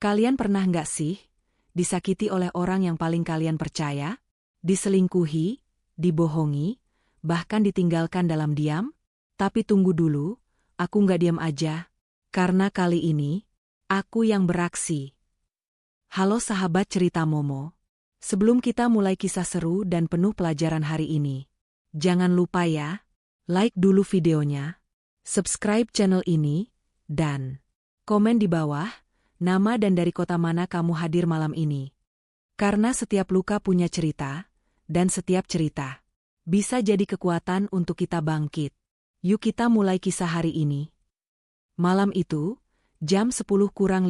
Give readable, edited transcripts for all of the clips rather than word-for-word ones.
Kalian pernah nggak sih disakiti oleh orang yang paling kalian percaya? Diselingkuhi, dibohongi, bahkan ditinggalkan dalam diam? Tapi tunggu dulu, aku nggak diam aja. Karena kali ini, aku yang beraksi. Halo sahabat cerita Momo. Sebelum kita mulai kisah seru dan penuh pelajaran hari ini, jangan lupa ya, like dulu videonya, subscribe channel ini, dan komen di bawah, nama dan dari kota mana kamu hadir malam ini. Karena setiap luka punya cerita, dan setiap cerita bisa jadi kekuatan untuk kita bangkit. Yuk kita mulai kisah hari ini. Malam itu, jam 10:15.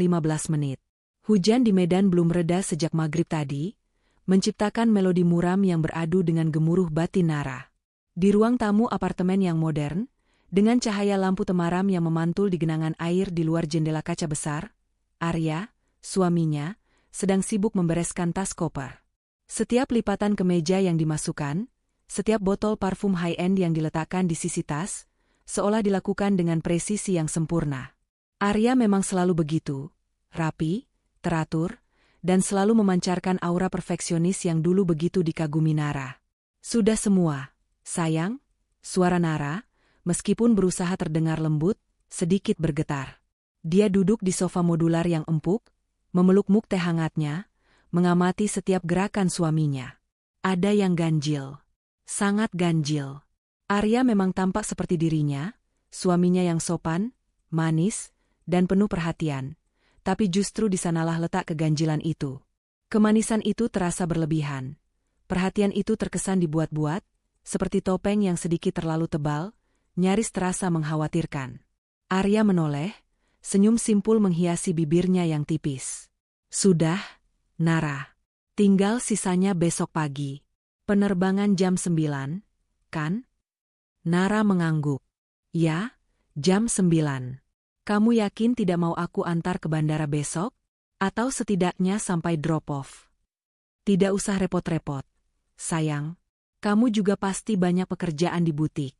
Hujan di Medan belum reda sejak maghrib tadi, menciptakan melodi muram yang beradu dengan gemuruh batin Nara. Di ruang tamu apartemen yang modern, dengan cahaya lampu temaram yang memantul di genangan air di luar jendela kaca besar, Arya, suaminya, sedang sibuk membereskan tas koper. Setiap lipatan kemeja yang dimasukkan, setiap botol parfum high-end yang diletakkan di sisi tas, seolah dilakukan dengan presisi yang sempurna. Arya memang selalu begitu, rapi, teratur, dan selalu memancarkan aura perfeksionis yang dulu begitu dikagumi Nara. Sudah semua, sayang, suara Nara, meskipun berusaha terdengar lembut, sedikit bergetar. Dia duduk di sofa modular yang empuk, memeluk mug teh hangatnya, mengamati setiap gerakan suaminya. Ada yang ganjil. Sangat ganjil. Arya memang tampak seperti dirinya, suaminya yang sopan, manis, dan penuh perhatian. Tapi justru di sanalah letak keganjilan itu. Kemanisan itu terasa berlebihan. Perhatian itu terkesan dibuat-buat, seperti topeng yang sedikit terlalu tebal, nyaris terasa mengkhawatirkan. Arya menoleh, senyum simpul menghiasi bibirnya yang tipis. Sudah, Nara. Tinggal sisanya besok pagi. Penerbangan jam 9, kan? Nara mengangguk. Ya, jam 9. Kamu yakin tidak mau aku antar ke bandara besok? Atau setidaknya sampai drop-off? Tidak usah repot-repot. Sayang, kamu juga pasti banyak pekerjaan di butik,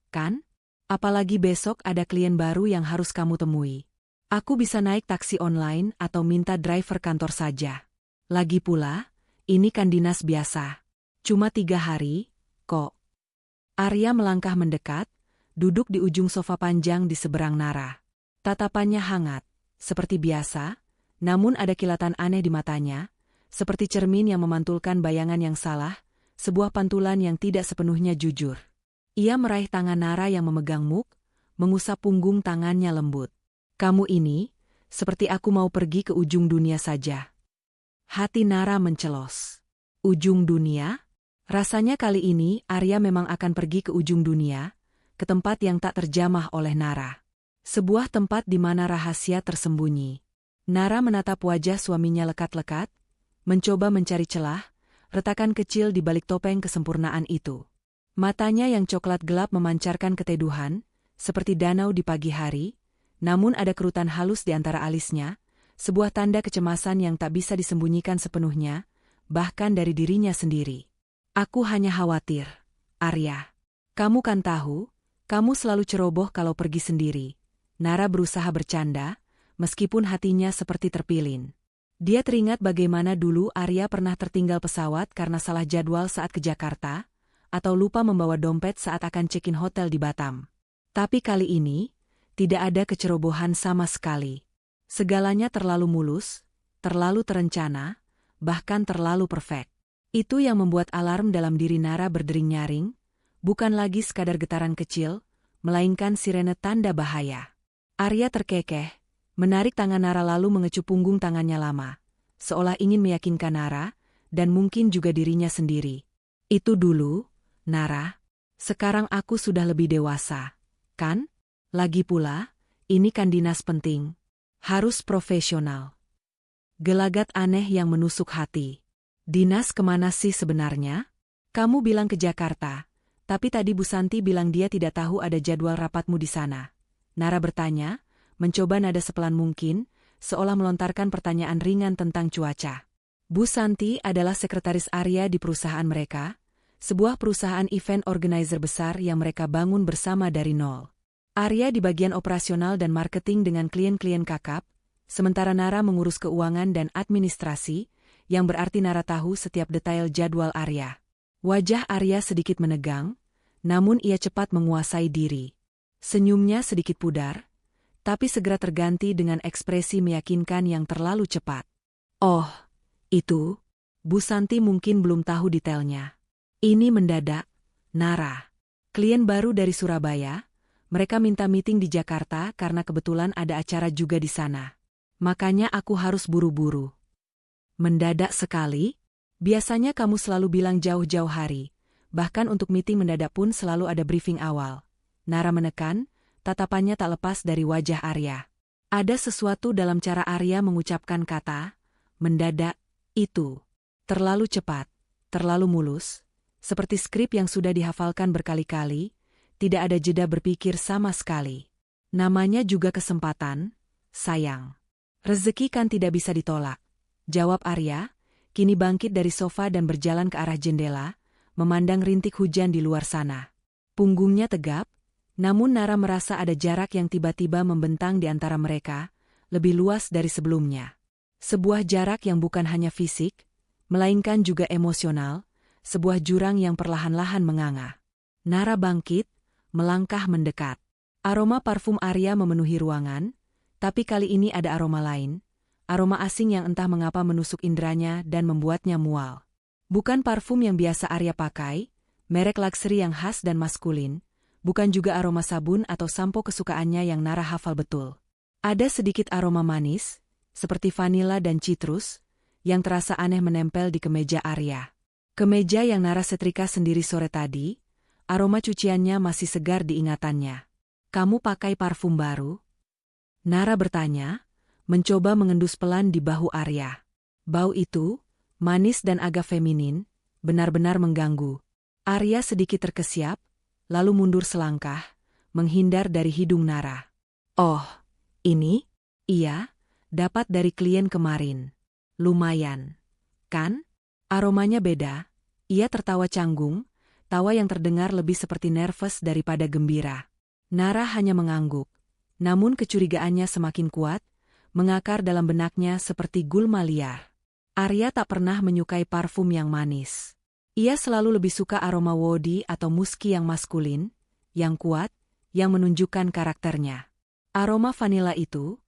kan? Apalagi besok ada klien baru yang harus kamu temui. Aku bisa naik taksi online atau minta driver kantor saja. Lagi pula, ini kan dinas biasa. Cuma 3 hari, kok. Arya melangkah mendekat, duduk di ujung sofa panjang di seberang Nara. Tatapannya hangat, seperti biasa, namun ada kilatan aneh di matanya, seperti cermin yang memantulkan bayangan yang salah, sebuah pantulan yang tidak sepenuhnya jujur. Ia meraih tangan Nara yang memegang mug, mengusap punggung tangannya lembut. Kamu ini, seperti aku mau pergi ke ujung dunia saja. Hati Nara mencelos. Ujung dunia? Rasanya kali ini Arya memang akan pergi ke ujung dunia, ke tempat yang tak terjamah oleh Nara. Sebuah tempat di mana rahasia tersembunyi. Nara menatap wajah suaminya lekat-lekat, mencoba mencari celah, retakan kecil di balik topeng kesempurnaan itu. Matanya yang coklat gelap memancarkan keteduhan, seperti danau di pagi hari, namun ada kerutan halus di antara alisnya, sebuah tanda kecemasan yang tak bisa disembunyikan sepenuhnya, bahkan dari dirinya sendiri. Aku hanya khawatir, Arya. Kamu kan tahu, kamu selalu ceroboh kalau pergi sendiri. Nara berusaha bercanda, meskipun hatinya seperti terpilin. Dia teringat bagaimana dulu Arya pernah tertinggal pesawat karena salah jadwal saat ke Jakarta, atau lupa membawa dompet saat akan check-in hotel di Batam. Tapi kali ini, tidak ada kecerobohan sama sekali. Segalanya terlalu mulus, terlalu terencana, bahkan terlalu perfect. Itu yang membuat alarm dalam diri Nara berdering nyaring, bukan lagi sekadar getaran kecil, melainkan sirene tanda bahaya. Arya terkekeh, menarik tangan Nara lalu mengecup punggung tangannya lama, seolah ingin meyakinkan Nara, dan mungkin juga dirinya sendiri. Itu dulu, Nara. Sekarang aku sudah lebih dewasa, kan? Lagi pula, ini kan dinas penting. Harus profesional. Gelagat aneh yang menusuk hati. Dinas kemana sih sebenarnya? Kamu bilang ke Jakarta, tapi tadi Bu Santi bilang dia tidak tahu ada jadwal rapatmu di sana. Nara bertanya, mencoba nada sepelan mungkin, seolah melontarkan pertanyaan ringan tentang cuaca. Bu Santi adalah sekretaris Arya di perusahaan mereka, sebuah perusahaan event organizer besar yang mereka bangun bersama dari nol. Arya di bagian operasional dan marketing dengan klien-klien kakap, sementara Nara mengurus keuangan dan administrasi, yang berarti Nara tahu setiap detail jadwal Arya. Wajah Arya sedikit menegang, namun ia cepat menguasai diri. Senyumnya sedikit pudar, tapi segera terganti dengan ekspresi meyakinkan yang terlalu cepat. Oh, itu, Bu Santi mungkin belum tahu detailnya. Ini mendadak, Nara. Klien baru dari Surabaya, mereka minta meeting di Jakarta karena kebetulan ada acara juga di sana. Makanya aku harus buru-buru. Mendadak sekali? Biasanya kamu selalu bilang jauh-jauh hari. Bahkan untuk meeting mendadak pun selalu ada briefing awal. Nara menekan, tatapannya tak lepas dari wajah Arya. Ada sesuatu dalam cara Arya mengucapkan kata, mendadak, itu. Terlalu cepat, terlalu mulus, seperti skrip yang sudah dihafalkan berkali-kali, tidak ada jeda berpikir sama sekali. Namanya juga kesempatan, sayang. Rezeki kan tidak bisa ditolak, jawab Arya, kini bangkit dari sofa dan berjalan ke arah jendela, memandang rintik hujan di luar sana. Punggungnya tegap, namun Nara merasa ada jarak yang tiba-tiba membentang di antara mereka, lebih luas dari sebelumnya. Sebuah jarak yang bukan hanya fisik, melainkan juga emosional, sebuah jurang yang perlahan-lahan menganga. Nara bangkit, melangkah mendekat. Aroma parfum Arya memenuhi ruangan, tapi kali ini ada aroma lain, aroma asing yang entah mengapa menusuk indranya dan membuatnya mual. Bukan parfum yang biasa Arya pakai, merek luxury yang khas dan maskulin, bukan juga aroma sabun atau sampo kesukaannya yang Nara hafal betul. Ada sedikit aroma manis, seperti vanila dan citrus, yang terasa aneh menempel di kemeja Arya. Kemeja yang Nara setrika sendiri sore tadi, aroma cuciannya masih segar di ingatannya. Kamu pakai parfum baru? Nara bertanya, mencoba mengendus pelan di bahu Arya. Bau itu, manis dan agak feminin, benar-benar mengganggu. Arya sedikit terkesiap, lalu mundur selangkah, menghindar dari hidung Nara. Oh, ini? Iya, dapat dari klien kemarin. Lumayan, kan? Aromanya beda. Ia tertawa canggung, tawa yang terdengar lebih seperti nervous daripada gembira. Nara hanya mengangguk. Namun kecurigaannya semakin kuat, mengakar dalam benaknya seperti gulma liar. Arya tak pernah menyukai parfum yang manis. Ia selalu lebih suka aroma woody atau muski yang maskulin, yang kuat, yang menunjukkan karakternya. Aroma vanila itu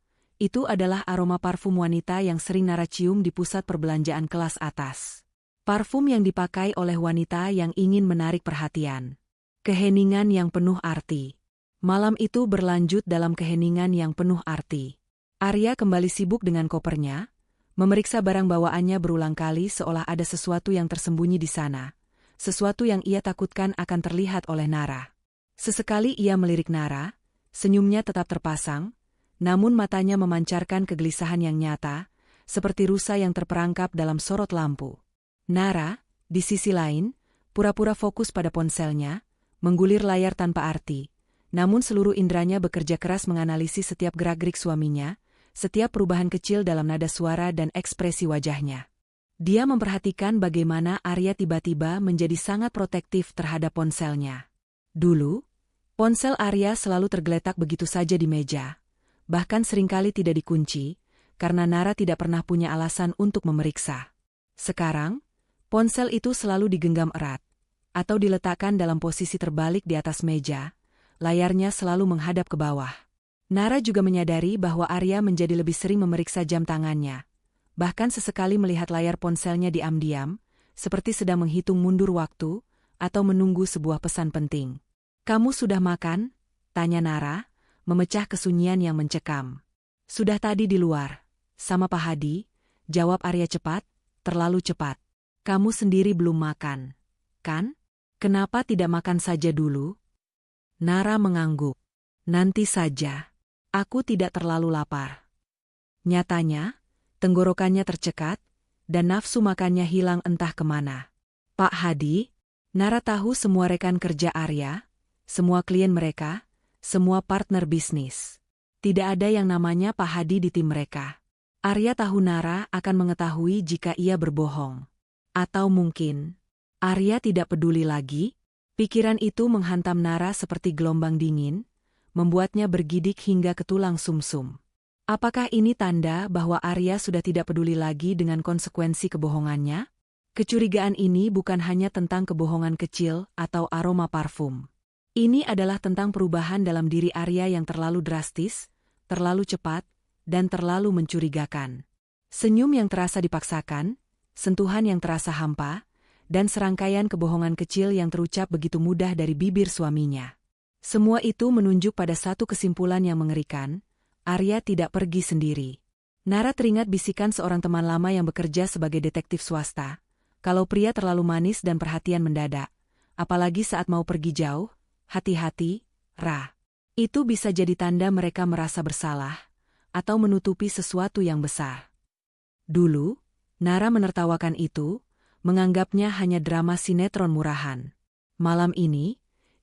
adalah aroma parfum wanita yang sering Nara cium di pusat perbelanjaan kelas atas. Parfum yang dipakai oleh wanita yang ingin menarik perhatian. Keheningan yang penuh arti. Malam itu berlanjut dalam keheningan yang penuh arti. Arya kembali sibuk dengan kopernya, memeriksa barang bawaannya berulang kali seolah ada sesuatu yang tersembunyi di sana, sesuatu yang ia takutkan akan terlihat oleh Nara. Sesekali ia melirik Nara, senyumnya tetap terpasang, namun matanya memancarkan kegelisahan yang nyata, seperti rusa yang terperangkap dalam sorot lampu. Nara, di sisi lain, pura-pura fokus pada ponselnya, menggulir layar tanpa arti. Namun seluruh indranya bekerja keras menganalisis setiap gerak-gerik suaminya, setiap perubahan kecil dalam nada suara dan ekspresi wajahnya. Dia memperhatikan bagaimana Arya tiba-tiba menjadi sangat protektif terhadap ponselnya. Dulu, ponsel Arya selalu tergeletak begitu saja di meja, bahkan seringkali tidak dikunci, karena Nara tidak pernah punya alasan untuk memeriksa. Sekarang, ponsel itu selalu digenggam erat, atau diletakkan dalam posisi terbalik di atas meja, layarnya selalu menghadap ke bawah. Nara juga menyadari bahwa Arya menjadi lebih sering memeriksa jam tangannya. Bahkan sesekali melihat layar ponselnya diam-diam, seperti sedang menghitung mundur waktu, atau menunggu sebuah pesan penting. "Kamu sudah makan?" tanya Nara, memecah kesunyian yang mencekam. "Sudah tadi di luar, sama Pak Hadi," jawab Arya cepat, terlalu cepat. "Kamu sendiri belum makan, kan? Kenapa tidak makan saja dulu?" Nara mengangguk. "Nanti saja. Aku tidak terlalu lapar." Nyatanya, tenggorokannya tercekat, dan nafsu makannya hilang entah kemana. Pak Hadi, Nara tahu semua rekan kerja Arya, semua klien mereka, semua partner bisnis. Tidak ada yang namanya Pak Hadi di tim mereka. Arya tahu Nara akan mengetahui jika ia berbohong. Atau mungkin, Arya tidak peduli lagi. Pikiran itu menghantam Nara seperti gelombang dingin, membuatnya bergidik hingga ke tulang sumsum. Apakah ini tanda bahwa Arya sudah tidak peduli lagi dengan konsekuensi kebohongannya? Kecurigaan ini bukan hanya tentang kebohongan kecil atau aroma parfum. Ini adalah tentang perubahan dalam diri Arya yang terlalu drastis, terlalu cepat, dan terlalu mencurigakan. Senyum yang terasa dipaksakan, sentuhan yang terasa hampa, dan serangkaian kebohongan kecil yang terucap begitu mudah dari bibir suaminya. Semua itu menunjuk pada satu kesimpulan yang mengerikan, Arya tidak pergi sendiri. Nara teringat bisikan seorang teman lama yang bekerja sebagai detektif swasta. Kalau pria terlalu manis dan perhatian mendadak, apalagi saat mau pergi jauh, hati-hati, Ra. Itu bisa jadi tanda mereka merasa bersalah, atau menutupi sesuatu yang besar. Dulu, Nara menertawakan itu, menganggapnya hanya drama sinetron murahan. Malam ini,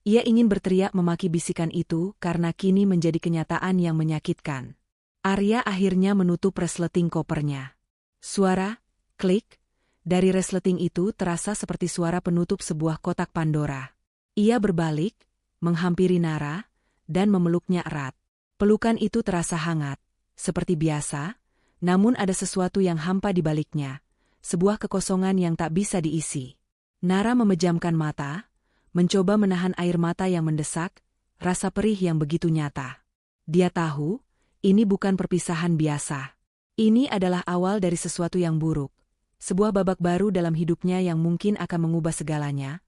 ia ingin berteriak memaki bisikan itu karena kini menjadi kenyataan yang menyakitkan. Arya akhirnya menutup resleting kopernya. Suara, klik, dari resleting itu terasa seperti suara penutup sebuah kotak Pandora. Ia berbalik, menghampiri Nara, dan memeluknya erat. Pelukan itu terasa hangat, seperti biasa, namun ada sesuatu yang hampa di baliknya, sebuah kekosongan yang tak bisa diisi. Nara memejamkan mata, mencoba menahan air mata yang mendesak, rasa perih yang begitu nyata. Dia tahu, ini bukan perpisahan biasa. Ini adalah awal dari sesuatu yang buruk, sebuah babak baru dalam hidupnya yang mungkin akan mengubah segalanya,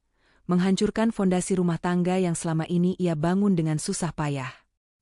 menghancurkan fondasi rumah tangga yang selama ini ia bangun dengan susah payah.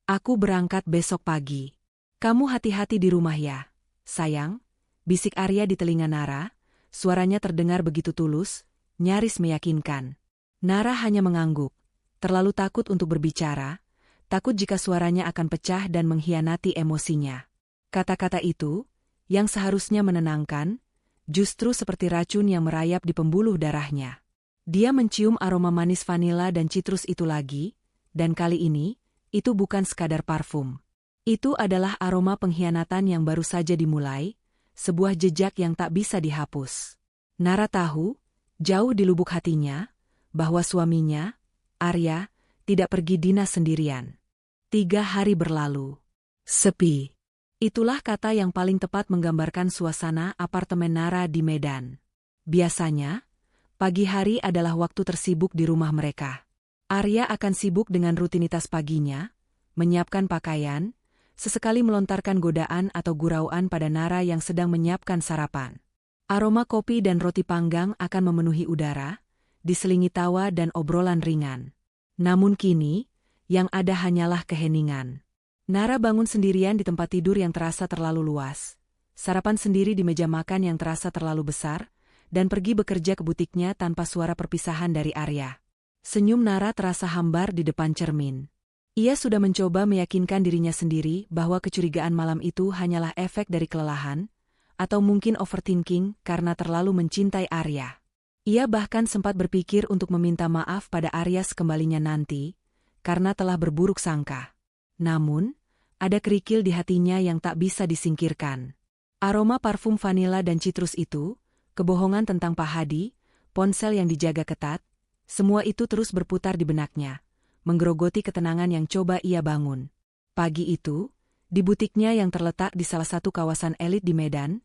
Aku berangkat besok pagi. Kamu hati-hati di rumah ya, sayang, bisik Arya di telinga Nara, suaranya terdengar begitu tulus, nyaris meyakinkan. Nara hanya mengangguk, terlalu takut untuk berbicara, takut jika suaranya akan pecah dan mengkhianati emosinya. Kata-kata itu, yang seharusnya menenangkan, justru seperti racun yang merayap di pembuluh darahnya. Dia mencium aroma manis vanila dan citrus itu lagi, dan kali ini, itu bukan sekadar parfum. Itu adalah aroma pengkhianatan yang baru saja dimulai, sebuah jejak yang tak bisa dihapus. Nara tahu, jauh di lubuk hatinya, bahwa suaminya, Arya, tidak pergi dinas sendirian. 3 hari berlalu. Sepi. Itulah kata yang paling tepat menggambarkan suasana apartemen Nara di Medan. Biasanya, pagi hari adalah waktu tersibuk di rumah mereka. Arya akan sibuk dengan rutinitas paginya, menyiapkan pakaian, sesekali melontarkan godaan atau gurauan pada Nara yang sedang menyiapkan sarapan. Aroma kopi dan roti panggang akan memenuhi udara, diselingi tawa dan obrolan ringan. Namun kini, yang ada hanyalah keheningan. Nara bangun sendirian di tempat tidur yang terasa terlalu luas, sarapan sendiri di meja makan yang terasa terlalu besar, dan pergi bekerja ke butiknya tanpa suara perpisahan dari Arya. Senyum Nara terasa hambar di depan cermin. Ia sudah mencoba meyakinkan dirinya sendiri bahwa kecurigaan malam itu hanyalah efek dari kelelahan, atau mungkin overthinking karena terlalu mencintai Arya. Ia bahkan sempat berpikir untuk meminta maaf pada Arya sekembalinya nanti, karena telah berburuk sangka. Namun, ada kerikil di hatinya yang tak bisa disingkirkan. Aroma parfum vanila dan citrus itu, kebohongan tentang Pak Hadi, ponsel yang dijaga ketat, semua itu terus berputar di benaknya, menggerogoti ketenangan yang coba ia bangun. Pagi itu, di butiknya yang terletak di salah satu kawasan elit di Medan,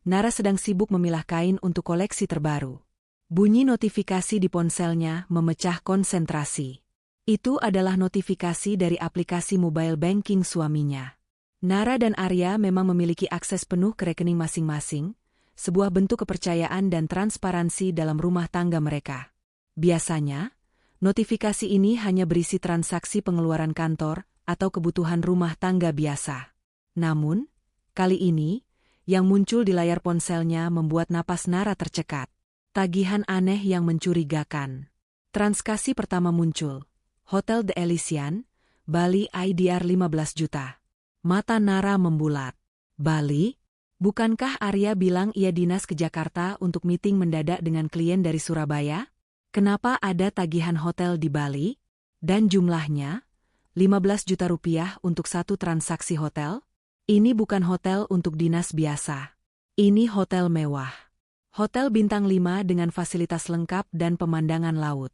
Nara sedang sibuk memilah kain untuk koleksi terbaru. Bunyi notifikasi di ponselnya memecah konsentrasi. Itu adalah notifikasi dari aplikasi mobile banking suaminya. Nara dan Arya memang memiliki akses penuh ke rekening masing-masing, sebuah bentuk kepercayaan dan transparansi dalam rumah tangga mereka. Biasanya, notifikasi ini hanya berisi transaksi pengeluaran kantor atau kebutuhan rumah tangga biasa. Namun, kali ini, yang muncul di layar ponselnya membuat napas Nara tercekat. Tagihan aneh yang mencurigakan. Transaksi pertama muncul. Hotel The Elysian, Bali IDR 15 juta. Mata Nara membulat. Bali? Bukankah Arya bilang ia dinas ke Jakarta untuk meeting mendadak dengan klien dari Surabaya? Kenapa ada tagihan hotel di Bali? Dan jumlahnya? 15 juta rupiah untuk satu transaksi hotel? Ini bukan hotel untuk dinas biasa. Ini hotel mewah. Hotel bintang 5 dengan fasilitas lengkap dan pemandangan laut.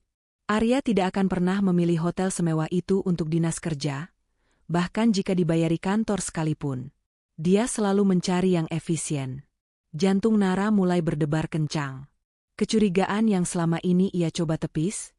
Arya tidak akan pernah memilih hotel semewah itu untuk dinas kerja, bahkan jika dibayari kantor sekalipun. Dia selalu mencari yang efisien. Jantung Nara mulai berdebar kencang. Kecurigaan yang selama ini ia coba tepis,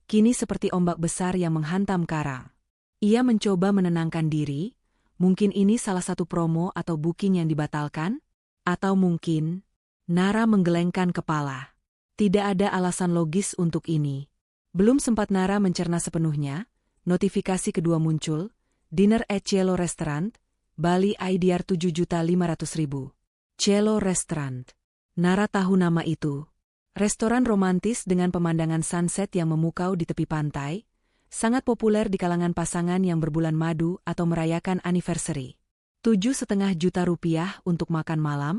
kini seperti ombak besar yang menghantam karang. Ia mencoba menenangkan diri, mungkin ini salah satu promo atau booking yang dibatalkan? Atau mungkin, Nara menggelengkan kepala. Tidak ada alasan logis untuk ini. Belum sempat Nara mencerna sepenuhnya, notifikasi kedua muncul, Dinner at Cielo Restaurant, Bali IDR 7.500.000. Cielo Restaurant. Nara tahu nama itu. Restoran romantis dengan pemandangan sunset yang memukau di tepi pantai, sangat populer di kalangan pasangan yang berbulan madu atau merayakan anniversary. 7,5 juta rupiah untuk makan malam?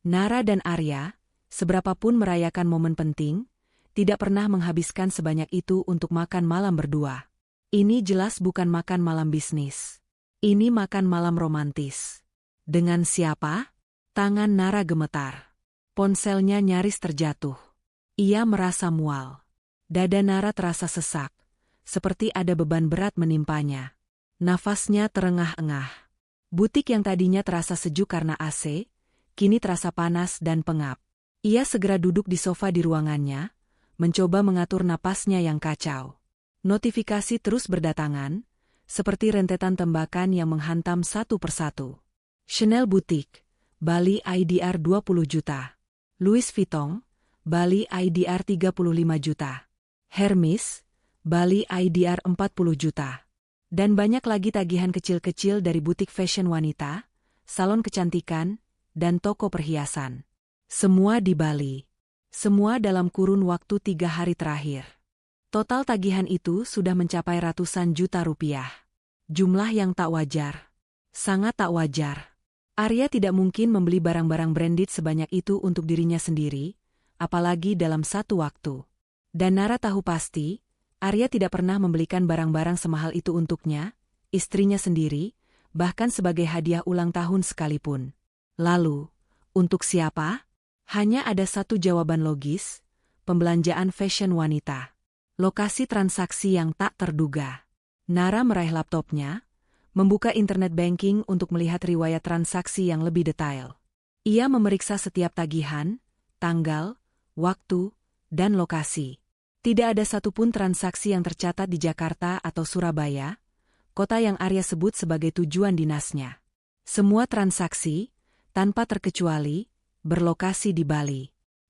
Nara dan Arya, seberapapun merayakan momen penting, tidak pernah menghabiskan sebanyak itu untuk makan malam berdua. Ini jelas bukan makan malam bisnis. Ini makan malam romantis. Dengan siapa? Tangan Nara gemetar. Ponselnya nyaris terjatuh. Ia merasa mual. Dada Nara terasa sesak, seperti ada beban berat menimpanya. Nafasnya terengah-engah. Butik yang tadinya terasa sejuk karena AC, kini terasa panas dan pengap. Ia segera duduk di sofa di ruangannya, mencoba mengatur napasnya yang kacau. Notifikasi terus berdatangan, seperti rentetan tembakan yang menghantam satu persatu. Chanel Boutique, Bali IDR 20 juta. Louis Vuitton, Bali IDR 35 juta. Hermes, Bali IDR 40 juta. Dan banyak lagi tagihan kecil-kecil dari butik fashion wanita, salon kecantikan, dan toko perhiasan. Semua di Bali. Semua dalam kurun waktu 3 hari terakhir. Total tagihan itu sudah mencapai ratusan juta rupiah. Jumlah yang tak wajar. Sangat tak wajar. Arya tidak mungkin membeli barang-barang branded sebanyak itu untuk dirinya sendiri, apalagi dalam satu waktu. Dan Nara tahu pasti, Arya tidak pernah membelikan barang-barang semahal itu untuknya, istrinya sendiri, bahkan sebagai hadiah ulang tahun sekalipun. Lalu, untuk siapa? Hanya ada satu jawaban logis, pembelanjaan fashion wanita. Lokasi transaksi yang tak terduga. Nara meraih laptopnya, membuka internet banking untuk melihat riwayat transaksi yang lebih detail. Ia memeriksa setiap tagihan, tanggal, waktu, dan lokasi. Tidak ada satupun transaksi yang tercatat di Jakarta atau Surabaya, kota yang Arya sebut sebagai tujuan dinasnya. Semua transaksi, tanpa terkecuali, berlokasi di Bali.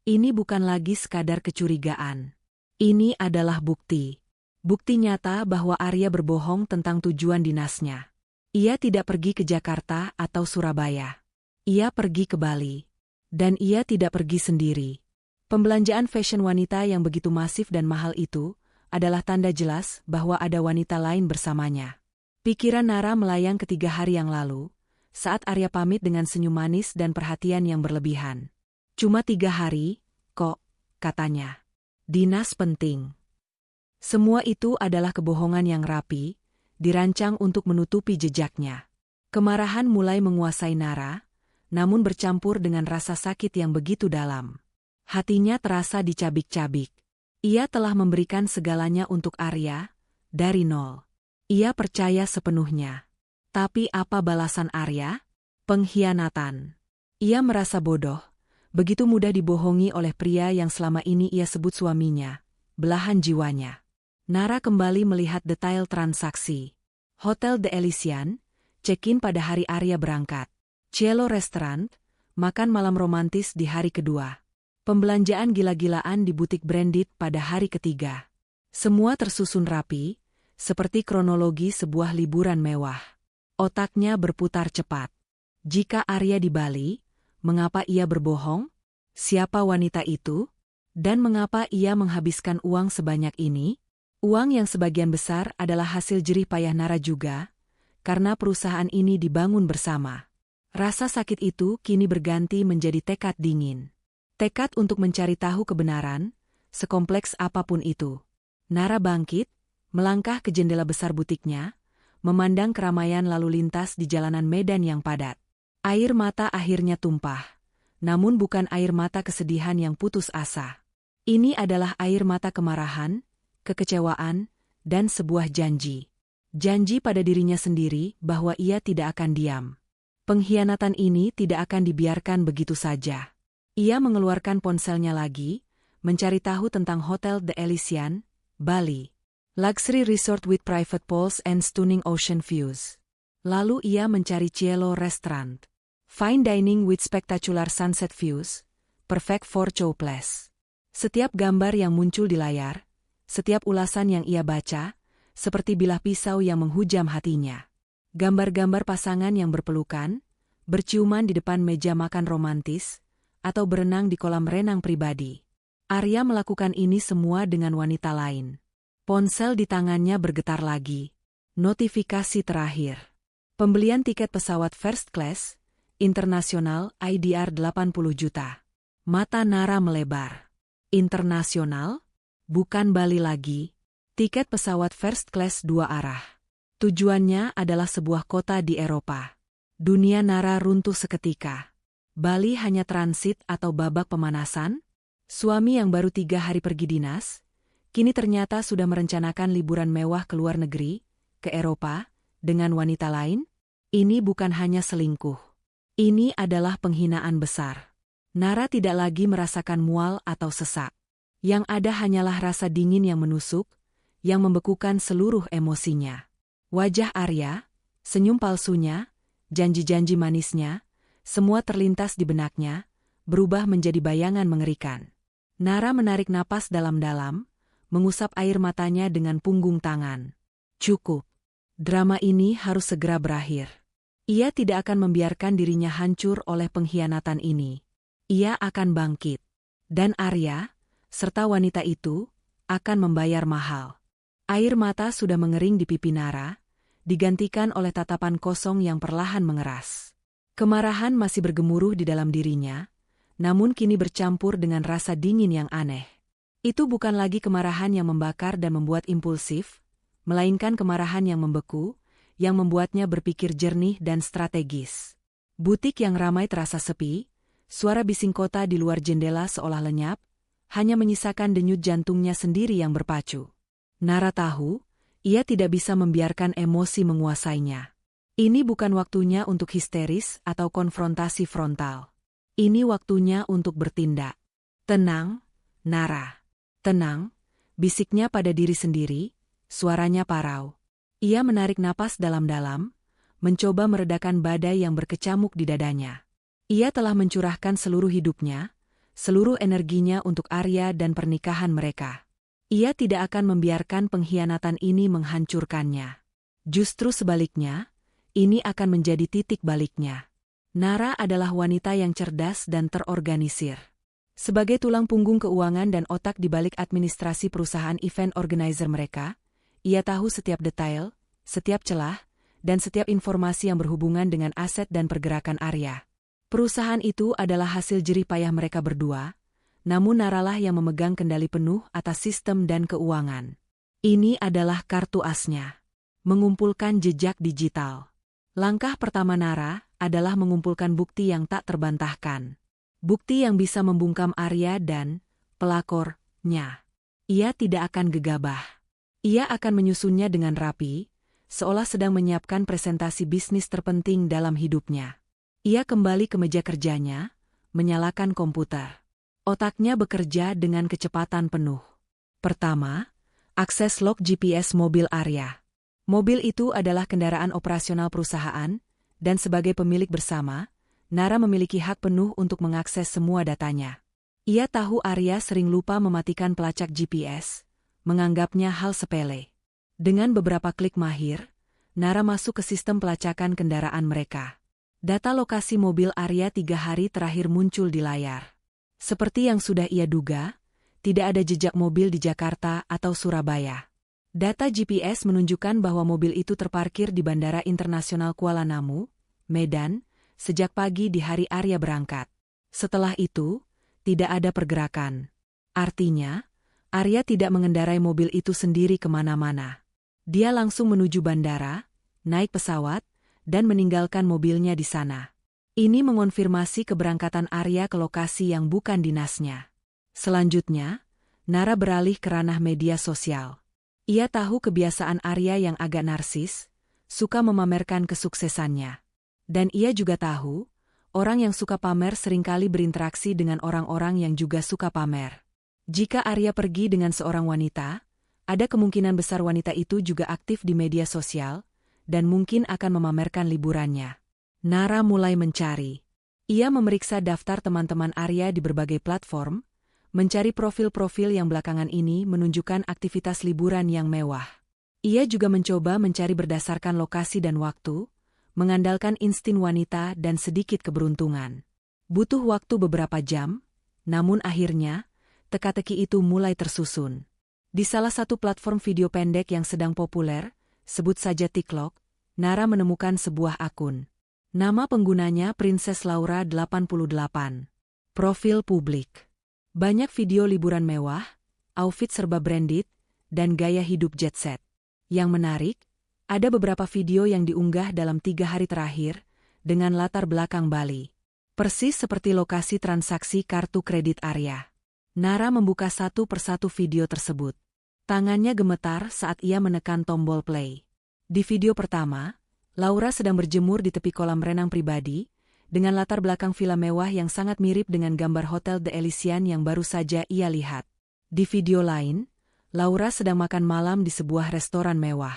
Ini bukan lagi sekadar kecurigaan. Ini adalah bukti. Bukti nyata bahwa Arya berbohong tentang tujuan dinasnya. Ia tidak pergi ke Jakarta atau Surabaya. Ia pergi ke Bali. Dan ia tidak pergi sendiri. Pembelanjaan fashion wanita yang begitu masif dan mahal itu adalah tanda jelas bahwa ada wanita lain bersamanya. Pikiran Nara melayang ke 3 hari yang lalu, saat Arya pamit dengan senyum manis dan perhatian yang berlebihan. Cuma 3 hari, kok, katanya. Dinas penting. Semua itu adalah kebohongan yang rapi, dirancang untuk menutupi jejaknya. Kemarahan mulai menguasai Nara, namun bercampur dengan rasa sakit yang begitu dalam. Hatinya terasa dicabik-cabik. Ia telah memberikan segalanya untuk Arya, dari nol. Ia percaya sepenuhnya. Tapi apa balasan Arya? Pengkhianatan. Ia merasa bodoh, begitu mudah dibohongi oleh pria yang selama ini ia sebut suaminya, belahan jiwanya. Nara kembali melihat detail transaksi. Hotel The Elysian, check-in pada hari Arya berangkat. Cielo Restaurant, makan malam romantis di hari kedua. Pembelanjaan gila-gilaan di butik branded pada hari ketiga. Semua tersusun rapi, seperti kronologi sebuah liburan mewah. Otaknya berputar cepat. Jika Arya di Bali, mengapa ia berbohong? Siapa wanita itu? Dan mengapa ia menghabiskan uang sebanyak ini? Uang yang sebagian besar adalah hasil jerih payah Nara juga, karena perusahaan ini dibangun bersama. Rasa sakit itu kini berganti menjadi tekad dingin. Tekad untuk mencari tahu kebenaran, sekompleks apapun itu. Nara bangkit, melangkah ke jendela besar butiknya, memandang keramaian lalu lintas di jalanan Medan yang padat. Air mata akhirnya tumpah, namun bukan air mata kesedihan yang putus asa. Ini adalah air mata kemarahan, kekecewaan, dan sebuah janji. Janji pada dirinya sendiri bahwa ia tidak akan diam. Pengkhianatan ini tidak akan dibiarkan begitu saja. Ia mengeluarkan ponselnya lagi, mencari tahu tentang Hotel The Elysian, Bali. Luxury resort with private pools and stunning ocean views. Lalu ia mencari Cielo Restaurant. Fine dining with spectacular sunset views, perfect for showplace. Setiap gambar yang muncul di layar, setiap ulasan yang ia baca, seperti bilah pisau yang menghujam hatinya. Gambar-gambar pasangan yang berpelukan, berciuman di depan meja makan romantis, atau berenang di kolam renang pribadi. Arya melakukan ini semua dengan wanita lain. Ponsel di tangannya bergetar lagi. Notifikasi terakhir. Pembelian tiket pesawat first class, internasional IDR 80 juta. Mata Nara melebar. Internasional? Bukan Bali lagi. Tiket pesawat first class 2 arah. Tujuannya adalah sebuah kota di Eropa. Dunia Nara runtuh seketika. Bali hanya transit atau babak pemanasan? Suami yang baru 3 hari pergi dinas, kini ternyata sudah merencanakan liburan mewah ke luar negeri, ke Eropa, dengan wanita lain? Ini bukan hanya selingkuh. Ini adalah penghinaan besar. Nara tidak lagi merasakan mual atau sesak. Yang ada hanyalah rasa dingin yang menusuk, yang membekukan seluruh emosinya. Wajah Arya, senyum palsunya, janji-janji manisnya, semua terlintas di benaknya, berubah menjadi bayangan mengerikan. Nara menarik napas dalam-dalam, mengusap air matanya dengan punggung tangan. Cukup. Drama ini harus segera berakhir. Ia tidak akan membiarkan dirinya hancur oleh pengkhianatan ini. Ia akan bangkit. Dan Arya, serta wanita itu, akan membayar mahal. Air mata sudah mengering di pipi Nara, digantikan oleh tatapan kosong yang perlahan mengeras. Kemarahan masih bergemuruh di dalam dirinya, namun kini bercampur dengan rasa dingin yang aneh. Itu bukan lagi kemarahan yang membakar dan membuat impulsif, melainkan kemarahan yang membeku, yang membuatnya berpikir jernih dan strategis. Butik yang ramai terasa sepi, suara bising kota di luar jendela seolah lenyap, hanya menyisakan denyut jantungnya sendiri yang berpacu. Nara tahu, ia tidak bisa membiarkan emosi menguasainya. Ini bukan waktunya untuk histeris atau konfrontasi frontal. Ini waktunya untuk bertindak. Tenang, Nara. Tenang, bisiknya pada diri sendiri, suaranya parau. Ia menarik napas dalam-dalam, mencoba meredakan badai yang berkecamuk di dadanya. Ia telah mencurahkan seluruh hidupnya, seluruh energinya untuk Arya dan pernikahan mereka. Ia tidak akan membiarkan pengkhianatan ini menghancurkannya. Justru sebaliknya, ini akan menjadi titik baliknya. Nara adalah wanita yang cerdas dan terorganisir. Sebagai tulang punggung keuangan dan otak di balik administrasi perusahaan event organizer mereka, ia tahu setiap detail, setiap celah, dan setiap informasi yang berhubungan dengan aset dan pergerakan Arya. Perusahaan itu adalah hasil jerih payah mereka berdua, namun Naralah yang memegang kendali penuh atas sistem dan keuangan. Ini adalah kartu asnya. Mengumpulkan jejak digital. Langkah pertama Nara adalah mengumpulkan bukti yang tak terbantahkan. Bukti yang bisa membungkam Arya dan pelakornya. Ia tidak akan gegabah. Ia akan menyusunnya dengan rapi, seolah sedang menyiapkan presentasi bisnis terpenting dalam hidupnya. Ia kembali ke meja kerjanya, menyalakan komputer. Otaknya bekerja dengan kecepatan penuh. Pertama, akses log GPS mobil Arya. Mobil itu adalah kendaraan operasional perusahaan, dan sebagai pemilik bersama, Nara memiliki hak penuh untuk mengakses semua datanya. Ia tahu Arya sering lupa mematikan pelacak GPS, menganggapnya hal sepele. Dengan beberapa klik mahir, Nara masuk ke sistem pelacakan kendaraan mereka. Data lokasi mobil Arya 3 hari terakhir muncul di layar. Seperti yang sudah ia duga, tidak ada jejak mobil di Jakarta atau Surabaya. Data GPS menunjukkan bahwa mobil itu terparkir di Bandara Internasional Kuala Namu, Medan, sejak pagi di hari Arya berangkat. Setelah itu, tidak ada pergerakan. Artinya, Arya tidak mengendarai mobil itu sendiri kemana-mana. Dia langsung menuju bandara, naik pesawat, dan meninggalkan mobilnya di sana. Ini mengonfirmasi keberangkatan Arya ke lokasi yang bukan dinasnya. Selanjutnya, Nara beralih ke ranah media sosial. Ia tahu kebiasaan Arya yang agak narsis, suka memamerkan kesuksesannya. Dan ia juga tahu, orang yang suka pamer seringkali berinteraksi dengan orang-orang yang juga suka pamer. Jika Arya pergi dengan seorang wanita, ada kemungkinan besar wanita itu juga aktif di media sosial, dan mungkin akan memamerkan liburannya. Nara mulai mencari. Ia memeriksa daftar teman-teman Arya di berbagai platform, mencari profil-profil yang belakangan ini menunjukkan aktivitas liburan yang mewah. Ia juga mencoba mencari berdasarkan lokasi dan waktu, mengandalkan insting wanita dan sedikit keberuntungan. Butuh waktu beberapa jam, namun akhirnya, teka-teki itu mulai tersusun. Di salah satu platform video pendek yang sedang populer, sebut saja TikTok, Nara menemukan sebuah akun. Nama penggunanya Princess Laura 88. Profil publik. Banyak video liburan mewah, outfit serba branded, dan gaya hidup jet set. Yang menarik, ada beberapa video yang diunggah dalam 3 hari terakhir, dengan latar belakang Bali. Persis seperti lokasi transaksi kartu kredit Arya. Nara membuka satu persatu video tersebut. Tangannya gemetar saat ia menekan tombol play. Di video pertama, Laura sedang berjemur di tepi kolam renang pribadi, dengan latar belakang villa mewah yang sangat mirip dengan gambar Hotel The Elysian yang baru saja ia lihat. Di video lain, Laura sedang makan malam di sebuah restoran mewah.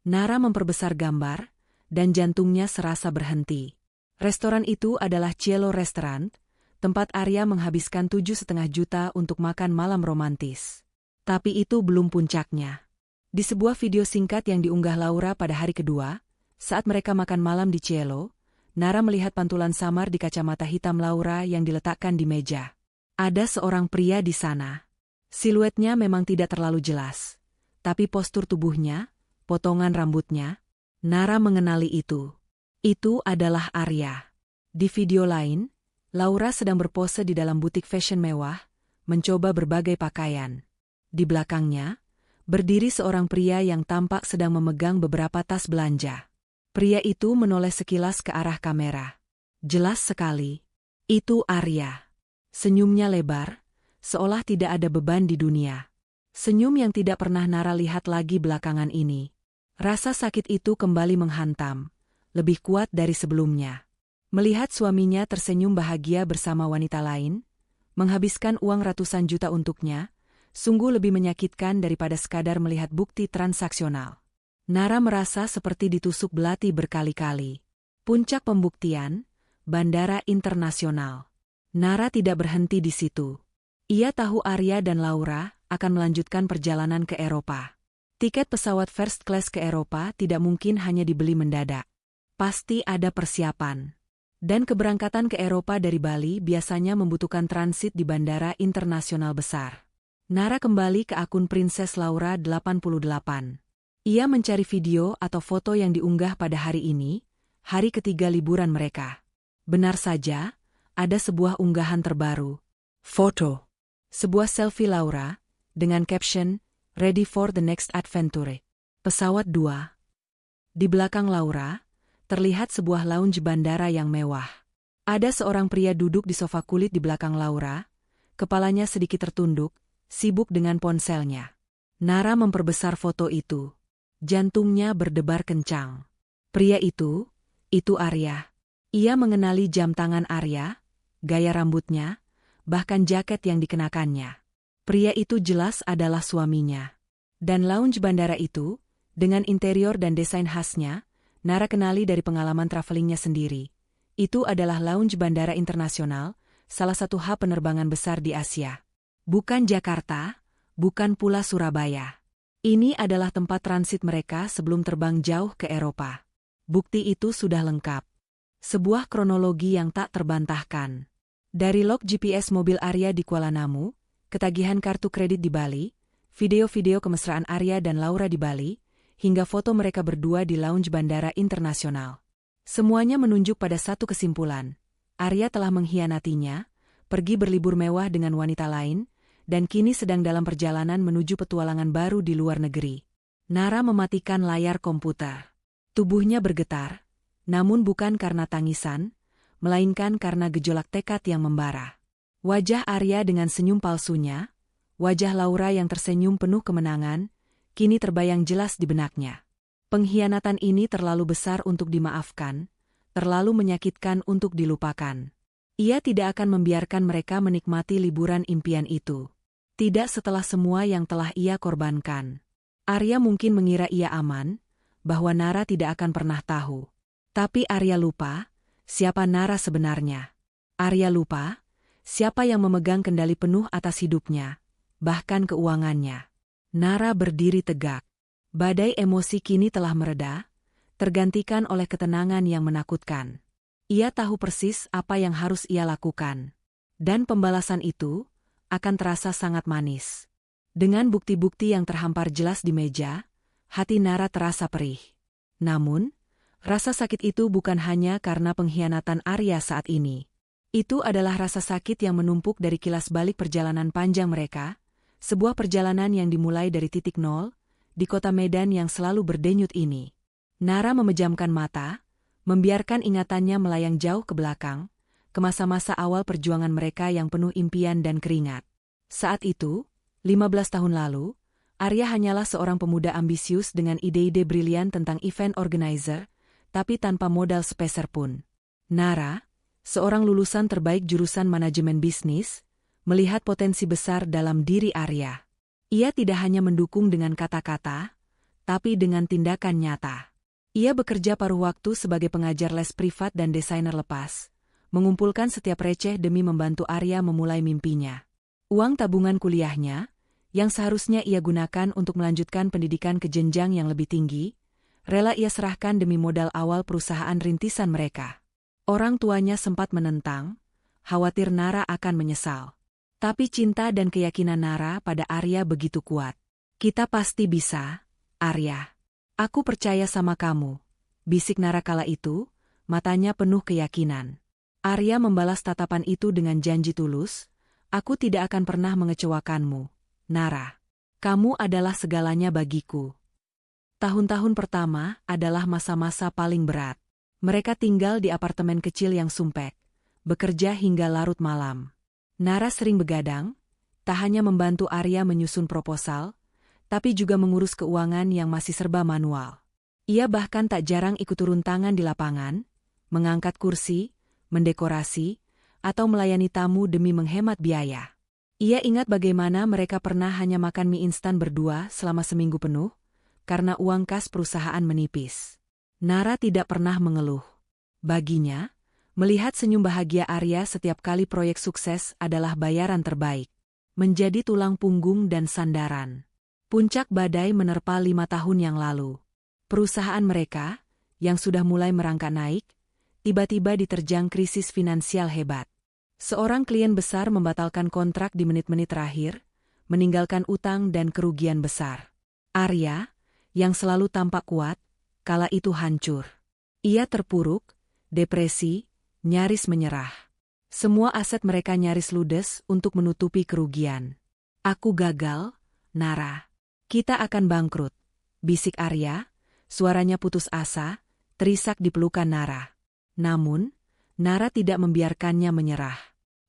Nara memperbesar gambar, dan jantungnya serasa berhenti. Restoran itu adalah Cielo Restaurant, tempat Arya menghabiskan 7,5 juta untuk makan malam romantis. Tapi itu belum puncaknya. Di sebuah video singkat yang diunggah Laura pada hari kedua, saat mereka makan malam di Cielo, Nara melihat pantulan samar di kacamata hitam Laura yang diletakkan di meja. Ada seorang pria di sana. Siluetnya memang tidak terlalu jelas, tapi postur tubuhnya, potongan rambutnya, Nara mengenali itu. Itu adalah Arya. Di video lain, Laura sedang berpose di dalam butik fashion mewah, mencoba berbagai pakaian. Di belakangnya, berdiri seorang pria yang tampak sedang memegang beberapa tas belanja. Pria itu menoleh sekilas ke arah kamera. Jelas sekali, itu Arya. Senyumnya lebar, seolah tidak ada beban di dunia. Senyum yang tidak pernah Nara lihat lagi belakangan ini. Rasa sakit itu kembali menghantam, lebih kuat dari sebelumnya. Melihat suaminya tersenyum bahagia bersama wanita lain, menghabiskan uang ratusan juta untuknya, sungguh lebih menyakitkan daripada sekadar melihat bukti transaksional. Nara merasa seperti ditusuk belati berkali-kali. Puncak pembuktian, Bandara Internasional. Nara tidak berhenti di situ. Ia tahu Arya dan Laura akan melanjutkan perjalanan ke Eropa. Tiket pesawat first class ke Eropa tidak mungkin hanya dibeli mendadak. Pasti ada persiapan. Dan keberangkatan ke Eropa dari Bali biasanya membutuhkan transit di bandara internasional besar. Nara kembali ke akun Princess Laura 88. Ia mencari video atau foto yang diunggah pada hari ini, hari ketiga liburan mereka. Benar saja, ada sebuah unggahan terbaru. Foto. Sebuah selfie Laura, dengan caption, "Ready for the next adventure." Pesawat 2. Di belakang Laura, terlihat sebuah lounge bandara yang mewah. Ada seorang pria duduk di sofa kulit di belakang Laura, kepalanya sedikit tertunduk, sibuk dengan ponselnya. Nara memperbesar foto itu. Jantungnya berdebar kencang. Pria itu Arya. Ia mengenali jam tangan Arya, gaya rambutnya, bahkan jaket yang dikenakannya. Pria itu jelas adalah suaminya. Dan lounge bandara itu, dengan interior dan desain khasnya, Nara kenali dari pengalaman travelingnya sendiri. Itu adalah lounge Bandara Internasional, salah satu hub penerbangan besar di Asia. Bukan Jakarta, bukan pula Surabaya. Ini adalah tempat transit mereka sebelum terbang jauh ke Eropa. Bukti itu sudah lengkap. Sebuah kronologi yang tak terbantahkan. Dari log GPS mobil Arya di Kuala Namu, ketagihan kartu kredit di Bali, video-video kemesraan Arya dan Laura di Bali, hingga foto mereka berdua di lounge Bandara Internasional. Semuanya menunjuk pada satu kesimpulan. Arya telah mengkhianatinya, pergi berlibur mewah dengan wanita lain, dan kini sedang dalam perjalanan menuju petualangan baru di luar negeri. Nara mematikan layar komputer. Tubuhnya bergetar, namun bukan karena tangisan, melainkan karena gejolak tekad yang membara. Wajah Arya dengan senyum palsunya, wajah Laura yang tersenyum penuh kemenangan, kini terbayang jelas di benaknya. Pengkhianatan ini terlalu besar untuk dimaafkan, terlalu menyakitkan untuk dilupakan. Ia tidak akan membiarkan mereka menikmati liburan impian itu. Tidak setelah semua yang telah ia korbankan. Arya mungkin mengira ia aman, bahwa Nara tidak akan pernah tahu. Tapi Arya lupa, siapa Nara sebenarnya. Arya lupa, siapa yang memegang kendali penuh atas hidupnya, bahkan keuangannya. Nara berdiri tegak. Badai emosi kini telah mereda, tergantikan oleh ketenangan yang menakutkan. Ia tahu persis apa yang harus ia lakukan. Dan pembalasan itu akan terasa sangat manis. Dengan bukti-bukti yang terhampar jelas di meja, hati Nara terasa perih. Namun, rasa sakit itu bukan hanya karena pengkhianatan Arya saat ini. Itu adalah rasa sakit yang menumpuk dari kilas balik perjalanan panjang mereka, sebuah perjalanan yang dimulai dari titik nol, di kota Medan yang selalu berdenyut ini. Nara memejamkan mata, membiarkan ingatannya melayang jauh ke belakang, ke masa-masa awal perjuangan mereka yang penuh impian dan keringat. Saat itu, 15 tahun lalu, Arya hanyalah seorang pemuda ambisius dengan ide-ide brilian tentang event organizer, tapi tanpa modal sepeser pun. Nara, seorang lulusan terbaik jurusan manajemen bisnis, melihat potensi besar dalam diri Arya. Ia tidak hanya mendukung dengan kata-kata, tapi dengan tindakan nyata. Ia bekerja paruh waktu sebagai pengajar les privat dan desainer lepas, mengumpulkan setiap receh demi membantu Arya memulai mimpinya. Uang tabungan kuliahnya, yang seharusnya ia gunakan untuk melanjutkan pendidikan ke jenjang yang lebih tinggi, rela ia serahkan demi modal awal perusahaan rintisan mereka. Orang tuanya sempat menentang, khawatir Nara akan menyesal. Tapi cinta dan keyakinan Nara pada Arya begitu kuat. Kita pasti bisa, Arya. Aku percaya sama kamu, bisik Nara kala itu, matanya penuh keyakinan. Arya membalas tatapan itu dengan janji tulus, aku tidak akan pernah mengecewakanmu, Nara. Kamu adalah segalanya bagiku. Tahun-tahun pertama adalah masa-masa paling berat. Mereka tinggal di apartemen kecil yang sumpek, bekerja hingga larut malam. Nara sering begadang, tak hanya membantu Arya menyusun proposal, tapi juga mengurus keuangan yang masih serba manual. Ia bahkan tak jarang ikut turun tangan di lapangan, mengangkat kursi, mendekorasi, atau melayani tamu demi menghemat biaya. Ia ingat bagaimana mereka pernah hanya makan mie instan berdua selama seminggu penuh, karena uang kas perusahaan menipis. Nara tidak pernah mengeluh. Baginya, melihat senyum bahagia Arya setiap kali proyek sukses adalah bayaran terbaik. Menjadi tulang punggung dan sandaran. Puncak badai menerpa 5 tahun yang lalu. Perusahaan mereka, yang sudah mulai merangkak naik, tiba-tiba diterjang krisis finansial hebat. Seorang klien besar membatalkan kontrak di menit-menit terakhir, meninggalkan utang dan kerugian besar. Arya, yang selalu tampak kuat, kala itu hancur. Ia terpuruk, depresi, nyaris menyerah. Semua aset mereka nyaris ludes untuk menutupi kerugian. Aku gagal, Nara. Kita akan bangkrut, bisik Arya, suaranya putus asa, terisak di pelukan Nara. Namun, Nara tidak membiarkannya menyerah.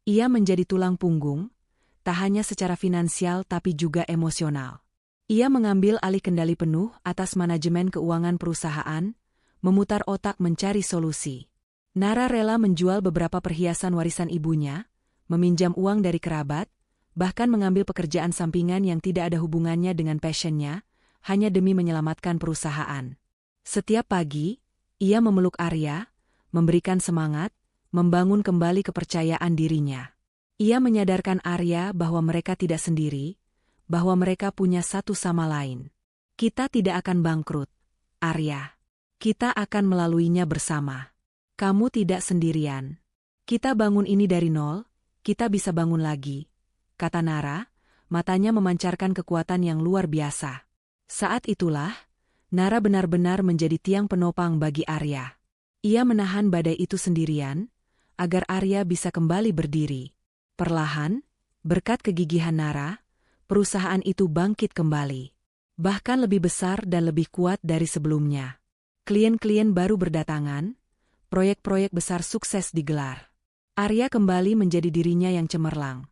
Ia menjadi tulang punggung, tak hanya secara finansial tapi juga emosional. Ia mengambil alih kendali penuh atas manajemen keuangan perusahaan, memutar otak mencari solusi. Nara rela menjual beberapa perhiasan warisan ibunya, meminjam uang dari kerabat, bahkan mengambil pekerjaan sampingan yang tidak ada hubungannya dengan passionnya, hanya demi menyelamatkan perusahaan. Setiap pagi, ia memeluk Arya, memberikan semangat, membangun kembali kepercayaan dirinya. Ia menyadarkan Arya bahwa mereka tidak sendiri, bahwa mereka punya satu sama lain. Kita tidak akan bangkrut, Arya. Kita akan melaluinya bersama. Kamu tidak sendirian. Kita bangun ini dari nol, kita bisa bangun lagi, kata Nara, matanya memancarkan kekuatan yang luar biasa. Saat itulah, Nara benar-benar menjadi tiang penopang bagi Arya. Ia menahan badai itu sendirian, agar Arya bisa kembali berdiri. Perlahan, berkat kegigihan Nara, perusahaan itu bangkit kembali. Bahkan lebih besar dan lebih kuat dari sebelumnya. Klien-klien baru berdatangan, proyek-proyek besar sukses digelar. Arya kembali menjadi dirinya yang cemerlang.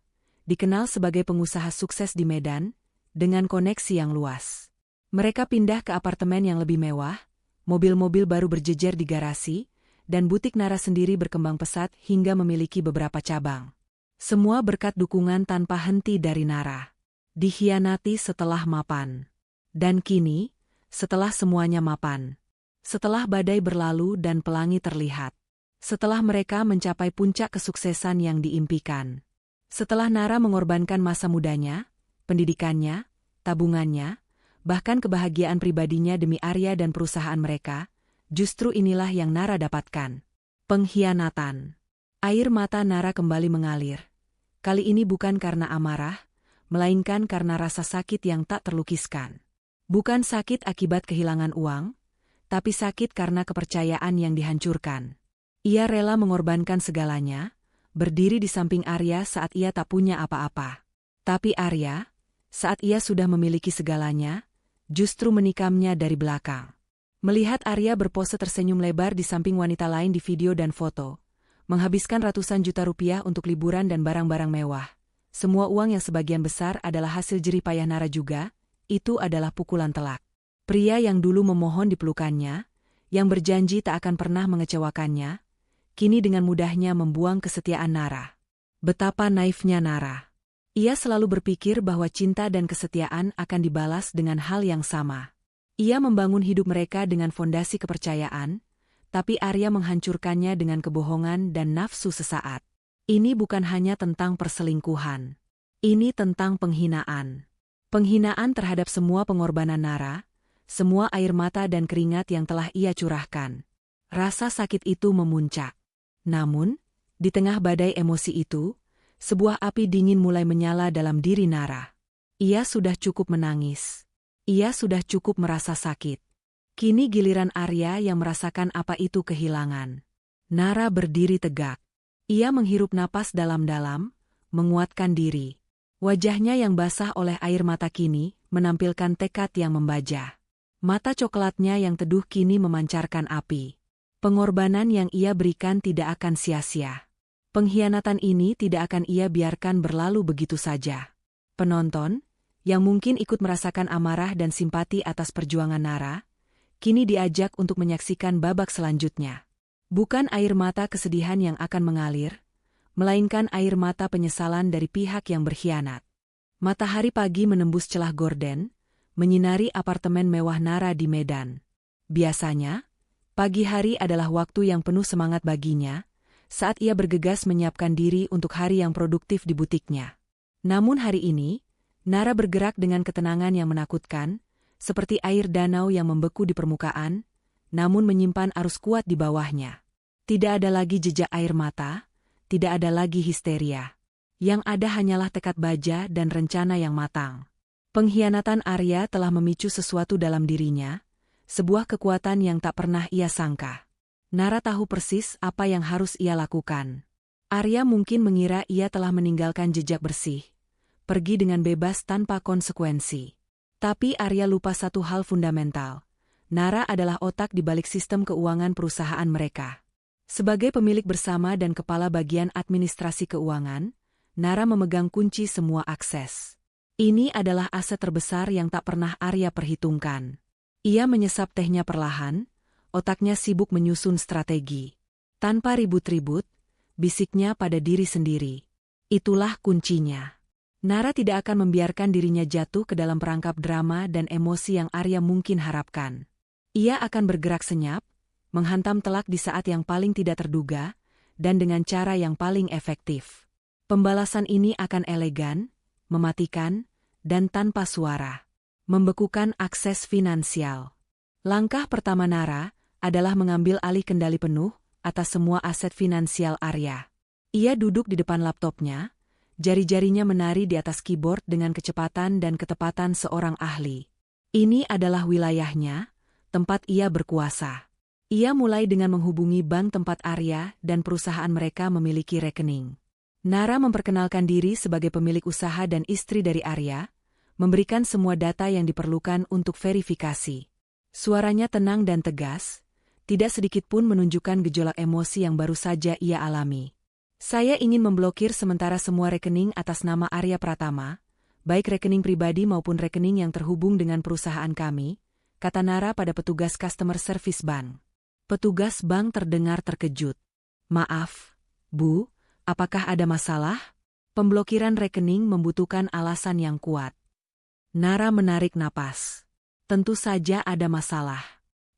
Dikenal sebagai pengusaha sukses di Medan, dengan koneksi yang luas. Mereka pindah ke apartemen yang lebih mewah, mobil-mobil baru berjejer di garasi, dan butik Nara sendiri berkembang pesat hingga memiliki beberapa cabang. Semua berkat dukungan tanpa henti dari Nara. Dikhianati setelah mapan. Dan kini, setelah semuanya mapan. Setelah badai berlalu dan pelangi terlihat. Setelah mereka mencapai puncak kesuksesan yang diimpikan. Setelah Nara mengorbankan masa mudanya, pendidikannya, tabungannya, bahkan kebahagiaan pribadinya demi Arya dan perusahaan mereka, justru inilah yang Nara dapatkan. Pengkhianatan. Air mata Nara kembali mengalir. Kali ini bukan karena amarah, melainkan karena rasa sakit yang tak terlukiskan. Bukan sakit akibat kehilangan uang, tapi sakit karena kepercayaan yang dihancurkan. Ia rela mengorbankan segalanya, berdiri di samping Arya saat ia tak punya apa-apa. Tapi Arya, saat ia sudah memiliki segalanya, justru menikamnya dari belakang. Melihat Arya berpose tersenyum lebar di samping wanita lain di video dan foto, menghabiskan ratusan juta rupiah untuk liburan dan barang-barang mewah. Semua uang yang sebagian besar adalah hasil jerih payah Nara juga, itu adalah pukulan telak. Pria yang dulu memohon dipelukannya, yang berjanji tak akan pernah mengecewakannya, kini dengan mudahnya membuang kesetiaan Nara. Betapa naifnya Nara. Ia selalu berpikir bahwa cinta dan kesetiaan akan dibalas dengan hal yang sama. Ia membangun hidup mereka dengan fondasi kepercayaan, tapi Arya menghancurkannya dengan kebohongan dan nafsu sesaat. Ini bukan hanya tentang perselingkuhan. Ini tentang penghinaan. Penghinaan terhadap semua pengorbanan Nara, semua air mata dan keringat yang telah ia curahkan. Rasa sakit itu memuncak. Namun, di tengah badai emosi itu, sebuah api dingin mulai menyala dalam diri Nara. Ia sudah cukup menangis. Ia sudah cukup merasa sakit. Kini giliran Arya yang merasakan apa itu kehilangan. Nara berdiri tegak. Ia menghirup napas dalam-dalam, menguatkan diri. Wajahnya yang basah oleh air mata kini menampilkan tekad yang membajah. Mata coklatnya yang teduh kini memancarkan api. Pengorbanan yang ia berikan tidak akan sia-sia. Pengkhianatan ini tidak akan ia biarkan berlalu begitu saja. Penonton, yang mungkin ikut merasakan amarah dan simpati atas perjuangan Nara, kini diajak untuk menyaksikan babak selanjutnya. Bukan air mata kesedihan yang akan mengalir, melainkan air mata penyesalan dari pihak yang berkhianat. Matahari pagi menembus celah gorden, menyinari apartemen mewah Nara di Medan. Biasanya, pagi hari adalah waktu yang penuh semangat baginya, saat ia bergegas menyiapkan diri untuk hari yang produktif di butiknya. Namun hari ini, Nara bergerak dengan ketenangan yang menakutkan, seperti air danau yang membeku di permukaan, namun menyimpan arus kuat di bawahnya. Tidak ada lagi jejak air mata, tidak ada lagi histeria. Yang ada hanyalah tekad baja dan rencana yang matang. Pengkhianatan Arya telah memicu sesuatu dalam dirinya, sebuah kekuatan yang tak pernah ia sangka. Nara tahu persis apa yang harus ia lakukan. Arya mungkin mengira ia telah meninggalkan jejak bersih, pergi dengan bebas tanpa konsekuensi. Tapi Arya lupa satu hal fundamental. Nara adalah otak di balik sistem keuangan perusahaan mereka. Sebagai pemilik bersama dan kepala bagian administrasi keuangan, Nara memegang kunci semua akses. Ini adalah aset terbesar yang tak pernah Arya perhitungkan. Ia menyesap tehnya perlahan, otaknya sibuk menyusun strategi. Tanpa ribut-ribut, bisiknya pada diri sendiri. Itulah kuncinya. Nara tidak akan membiarkan dirinya jatuh ke dalam perangkap drama dan emosi yang Arya mungkin harapkan. Ia akan bergerak senyap, menghantam telak di saat yang paling tidak terduga, dan dengan cara yang paling efektif. Pembalasan ini akan elegan, mematikan, dan tanpa suara. Membekukan akses finansial. Langkah pertama Nara adalah mengambil alih kendali penuh atas semua aset finansial Arya. Ia duduk di depan laptopnya, jari-jarinya menari di atas keyboard dengan kecepatan dan ketepatan seorang ahli. Ini adalah wilayahnya, tempat ia berkuasa. Ia mulai dengan menghubungi bank tempat Arya dan perusahaan mereka memiliki rekening. Nara memperkenalkan diri sebagai pemilik usaha dan istri dari Arya, memberikan semua data yang diperlukan untuk verifikasi. Suaranya tenang dan tegas, tidak sedikit pun menunjukkan gejolak emosi yang baru saja ia alami. Saya ingin memblokir sementara semua rekening atas nama Arya Pratama, baik rekening pribadi maupun rekening yang terhubung dengan perusahaan kami, kata Nara pada petugas customer service bank. Petugas bank terdengar terkejut. Maaf, Bu, apakah ada masalah? Pemblokiran rekening membutuhkan alasan yang kuat. Nara menarik napas. Tentu saja ada masalah.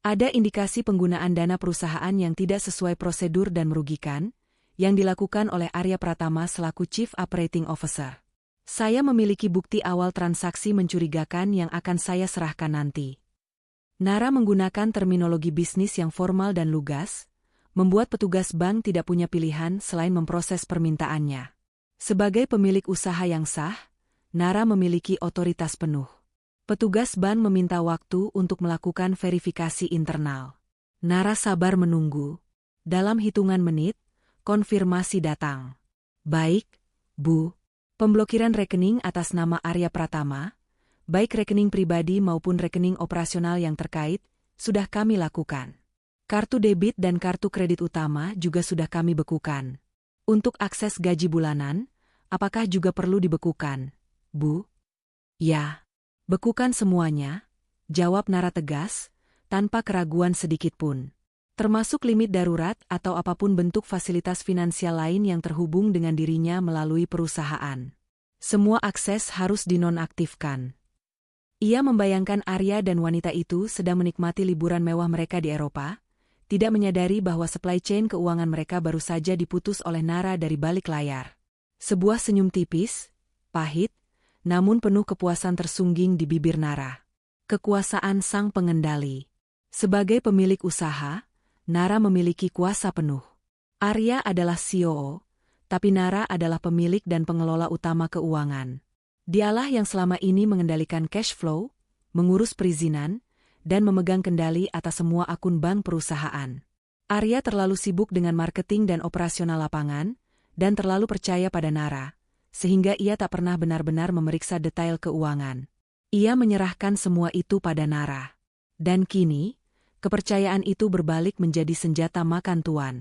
Ada indikasi penggunaan dana perusahaan yang tidak sesuai prosedur dan merugikan, yang dilakukan oleh Arya Pratama selaku Chief Operating Officer. Saya memiliki bukti awal transaksi mencurigakan yang akan saya serahkan nanti. Nara menggunakan terminologi bisnis yang formal dan lugas, membuat petugas bank tidak punya pilihan selain memproses permintaannya. Sebagai pemilik usaha yang sah, Nara memiliki otoritas penuh. Petugas bank meminta waktu untuk melakukan verifikasi internal. Nara sabar menunggu. Dalam hitungan menit, konfirmasi datang. Baik, Bu. Pemblokiran rekening atas nama Arya Pratama, baik rekening pribadi maupun rekening operasional yang terkait, sudah kami lakukan. Kartu debit dan kartu kredit utama juga sudah kami bekukan. Untuk akses gaji bulanan, apakah juga perlu dibekukan, Bu? Ya. Bekukan semuanya, jawab Nara tegas, tanpa keraguan sedikitpun. Termasuk limit darurat atau apapun bentuk fasilitas finansial lain yang terhubung dengan dirinya melalui perusahaan. Semua akses harus dinonaktifkan. Ia membayangkan Arya dan wanita itu sedang menikmati liburan mewah mereka di Eropa, tidak menyadari bahwa supply chain keuangan mereka baru saja diputus oleh Nara dari balik layar. Sebuah senyum tipis, pahit, namun penuh kepuasan tersungging di bibir Nara. Kekuasaan sang pengendali. Sebagai pemilik usaha, Nara memiliki kuasa penuh. Arya adalah COO, tapi Nara adalah pemilik dan pengelola utama keuangan. Dialah yang selama ini mengendalikan cash flow, mengurus perizinan, dan memegang kendali atas semua akun bank perusahaan. Arya terlalu sibuk dengan marketing dan operasional lapangan, dan terlalu percaya pada Nara, sehingga ia tak pernah benar-benar memeriksa detail keuangan. Ia menyerahkan semua itu pada Nara. Dan kini, kepercayaan itu berbalik menjadi senjata makan tuan.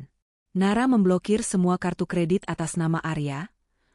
Nara memblokir semua kartu kredit atas nama Arya,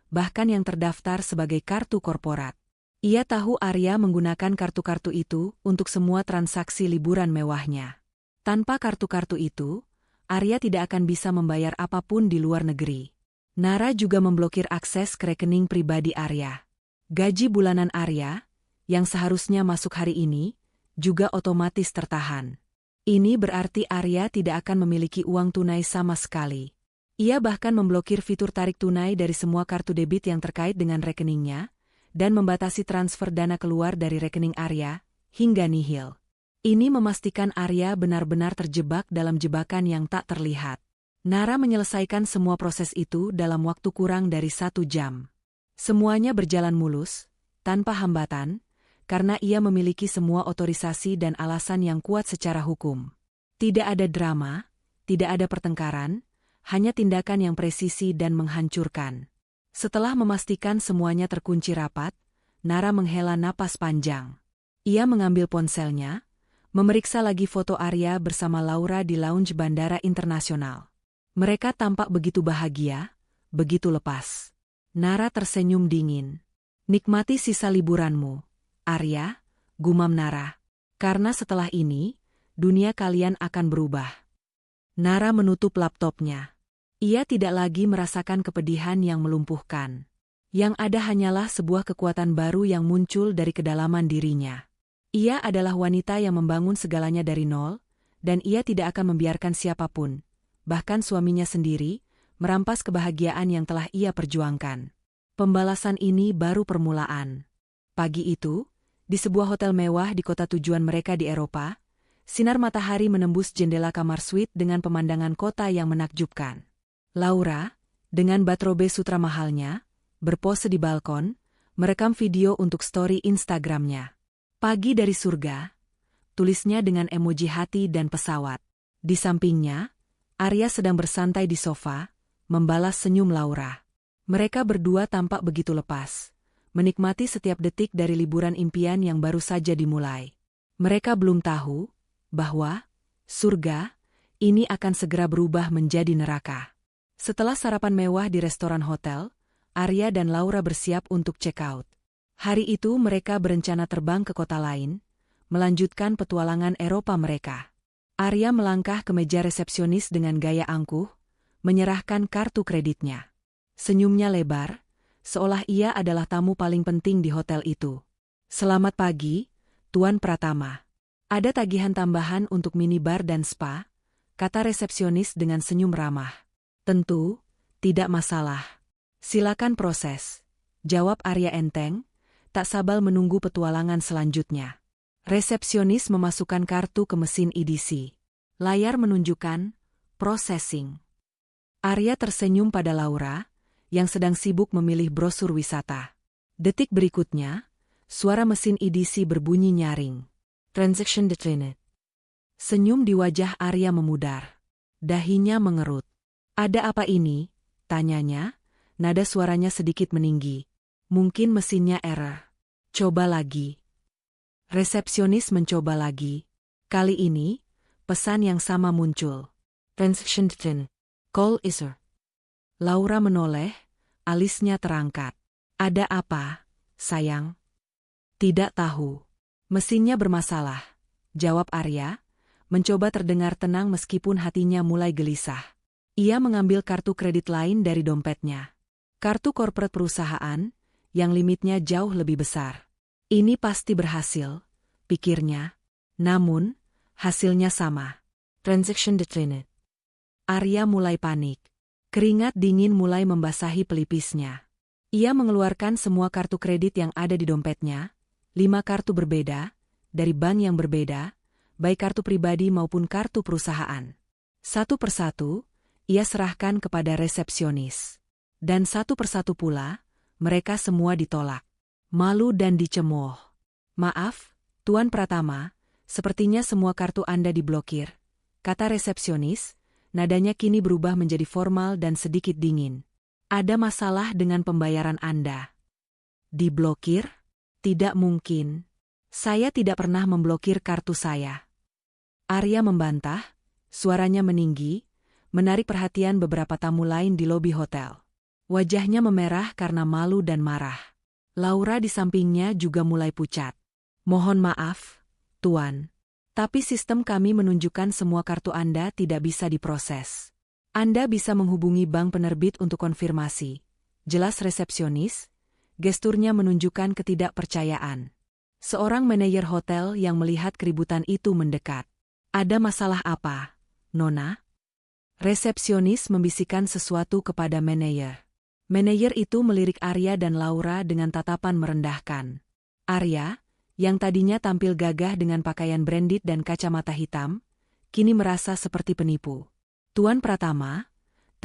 bahkan yang terdaftar sebagai kartu korporat. Ia tahu Arya menggunakan kartu-kartu itu untuk semua transaksi liburan mewahnya. Tanpa kartu-kartu itu, Arya tidak akan bisa membayar apapun di luar negeri. Nara juga memblokir akses ke rekening pribadi Arya. Gaji bulanan Arya, yang seharusnya masuk hari ini, juga otomatis tertahan. Ini berarti Arya tidak akan memiliki uang tunai sama sekali. Ia bahkan memblokir fitur tarik tunai dari semua kartu debit yang terkait dengan rekeningnya, dan membatasi transfer dana keluar dari rekening Arya, hingga nihil. Ini memastikan Arya benar-benar terjebak dalam jebakan yang tak terlihat. Nara menyelesaikan semua proses itu dalam waktu kurang dari 1 jam. Semuanya berjalan mulus, tanpa hambatan, karena ia memiliki semua otorisasi dan alasan yang kuat secara hukum. Tidak ada drama, tidak ada pertengkaran, hanya tindakan yang presisi dan menghancurkan. Setelah memastikan semuanya terkunci rapat, Nara menghela napas panjang. Ia mengambil ponselnya, memeriksa lagi foto Arya bersama Laura di lounge bandara internasional. Mereka tampak begitu bahagia, begitu lepas. Nara tersenyum dingin. Nikmati sisa liburanmu, Arya, gumam Nara. Karena setelah ini, dunia kalian akan berubah. Nara menutup laptopnya. Ia tidak lagi merasakan kepedihan yang melumpuhkan. Yang ada hanyalah sebuah kekuatan baru yang muncul dari kedalaman dirinya. Ia adalah wanita yang membangun segalanya dari nol, dan ia tidak akan membiarkan siapapun, bahkan suaminya sendiri, merampas kebahagiaan yang telah ia perjuangkan. Pembalasan ini baru permulaan. Pagi itu, di sebuah hotel mewah di kota tujuan mereka di Eropa, sinar matahari menembus jendela kamar suite dengan pemandangan kota yang menakjubkan. Laura, dengan batrobe sutra mahalnya, berpose di balkon, merekam video untuk story Instagramnya. Pagi dari surga, tulisnya dengan emoji hati dan pesawat. Di sampingnya, Arya sedang bersantai di sofa, membalas senyum Laura. Mereka berdua tampak begitu lepas, menikmati setiap detik dari liburan impian yang baru saja dimulai. Mereka belum tahu bahwa surga ini akan segera berubah menjadi neraka. Setelah sarapan mewah di restoran hotel, Arya dan Laura bersiap untuk check out. Hari itu mereka berencana terbang ke kota lain, melanjutkan petualangan Eropa mereka. Arya melangkah ke meja resepsionis dengan gaya angkuh, menyerahkan kartu kreditnya. Senyumnya lebar, seolah ia adalah tamu paling penting di hotel itu. "Selamat pagi, Tuan Pratama. Ada tagihan tambahan untuk minibar dan spa," kata resepsionis dengan senyum ramah. "Tentu, tidak masalah. Silakan proses," jawab Arya enteng, tak sabar menunggu petualangan selanjutnya. Resepsionis memasukkan kartu ke mesin EDC. Layar menunjukkan processing. Arya tersenyum pada Laura, yang sedang sibuk memilih brosur wisata. Detik berikutnya, suara mesin EDC berbunyi nyaring. Transaction declined. Senyum di wajah Arya memudar. Dahinya mengerut. "Ada apa ini?" tanyanya, nada suaranya sedikit meninggi. "Mungkin mesinnya error. Coba lagi." Resepsionis mencoba lagi. Kali ini, pesan yang sama muncul. "Transaction declined. Call is urgent." Laura menoleh, alisnya terangkat. "Ada apa, sayang?" "Tidak tahu. Mesinnya bermasalah," jawab Arya, mencoba terdengar tenang meskipun hatinya mulai gelisah. Ia mengambil kartu kredit lain dari dompetnya. Kartu korporat perusahaan, yang limitnya jauh lebih besar. "Ini pasti berhasil," pikirnya. Namun, hasilnya sama. Transaction declined. Arya mulai panik. Keringat dingin mulai membasahi pelipisnya. Ia mengeluarkan semua kartu kredit yang ada di dompetnya, 5 kartu berbeda, dari bank yang berbeda, baik kartu pribadi maupun kartu perusahaan. Satu persatu, ia serahkan kepada resepsionis. Dan satu persatu pula, mereka semua ditolak. Malu dan dicemooh. "Maaf, Tuan Pratama, sepertinya semua kartu Anda diblokir," kata resepsionis, nadanya kini berubah menjadi formal dan sedikit dingin. "Ada masalah dengan pembayaran Anda." "Diblokir? Tidak mungkin. Saya tidak pernah memblokir kartu saya." Arya membantah, suaranya meninggi, menarik perhatian beberapa tamu lain di lobi hotel. Wajahnya memerah karena malu dan marah. Laura di sampingnya juga mulai pucat. "Mohon maaf, Tuan. Tapi sistem kami menunjukkan semua kartu Anda tidak bisa diproses. Anda bisa menghubungi bank penerbit untuk konfirmasi," jelas resepsionis, gesturnya menunjukkan ketidakpercayaan. Seorang manajer hotel yang melihat keributan itu mendekat. "Ada masalah apa, Nona?" Resepsionis membisikkan sesuatu kepada manajer. Manajer itu melirik Arya dan Laura dengan tatapan merendahkan. Arya, yang tadinya tampil gagah dengan pakaian branded dan kacamata hitam, kini merasa seperti penipu. "Tuan Pratama,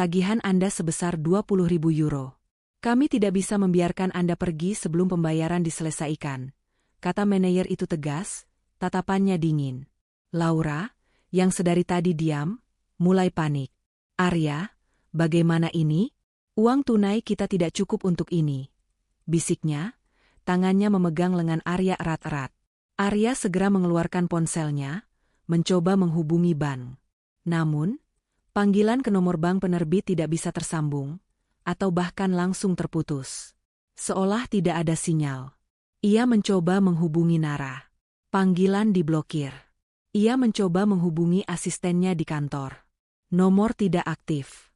tagihan Anda sebesar 20.000 euro. Kami tidak bisa membiarkan Anda pergi sebelum pembayaran diselesaikan," kata manajer itu tegas, tatapannya dingin. Laura, yang sedari tadi diam, mulai panik. "Arya, bagaimana ini? Uang tunai kita tidak cukup untuk ini," bisiknya, tangannya memegang lengan Arya erat-erat. Arya segera mengeluarkan ponselnya, mencoba menghubungi bank. Namun, panggilan ke nomor bank penerbit tidak bisa tersambung, atau bahkan langsung terputus. Seolah tidak ada sinyal. Ia mencoba menghubungi Nara. Panggilan diblokir. Ia mencoba menghubungi asistennya di kantor. Nomor tidak aktif.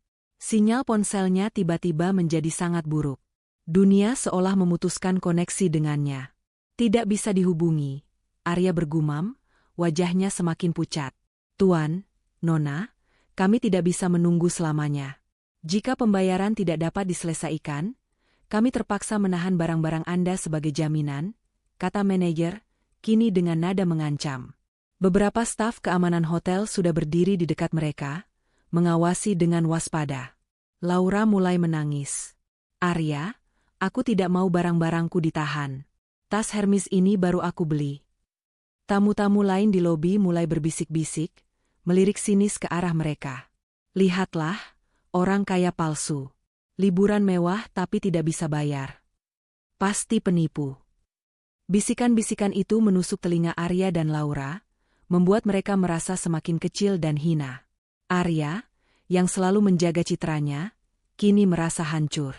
Sinyal ponselnya tiba-tiba menjadi sangat buruk. Dunia seolah memutuskan koneksi dengannya. "Tidak bisa dihubungi," Arya bergumam, wajahnya semakin pucat. "Tuan, Nona, kami tidak bisa menunggu selamanya. Jika pembayaran tidak dapat diselesaikan, kami terpaksa menahan barang-barang Anda sebagai jaminan," kata manajer, kini dengan nada mengancam. Beberapa staf keamanan hotel sudah berdiri di dekat mereka, mengawasi dengan waspada. Laura mulai menangis. "Arya, aku tidak mau barang-barangku ditahan. Tas Hermes ini baru aku beli." Tamu-tamu lain di lobi mulai berbisik-bisik, melirik sinis ke arah mereka. "Lihatlah, orang kaya palsu. Liburan mewah tapi tidak bisa bayar. Pasti penipu." Bisikan-bisikan itu menusuk telinga Arya dan Laura, membuat mereka merasa semakin kecil dan hina. Arya, yang selalu menjaga citranya, kini merasa hancur.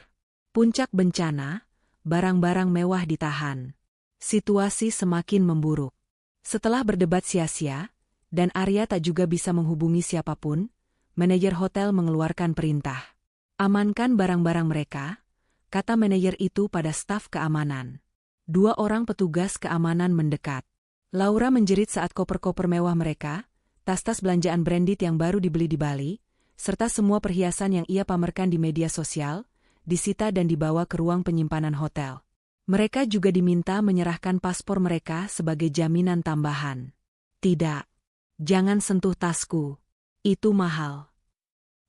Puncak bencana, barang-barang mewah ditahan. Situasi semakin memburuk. Setelah berdebat sia-sia, Dan Arya tak juga bisa menghubungi siapapun. Manajer hotel mengeluarkan perintah. Amankan barang-barang mereka, kata manajer itu pada staf keamanan. 2 orang petugas keamanan mendekat. Laura menjerit saat koper-koper mewah mereka, tas-tas belanjaan branded yang baru dibeli di Bali, serta semua perhiasan yang ia pamerkan di media sosial, disita dan dibawa ke ruang penyimpanan hotel. Mereka juga diminta menyerahkan paspor mereka sebagai jaminan tambahan. Tidak. Jangan sentuh tasku. Itu mahal.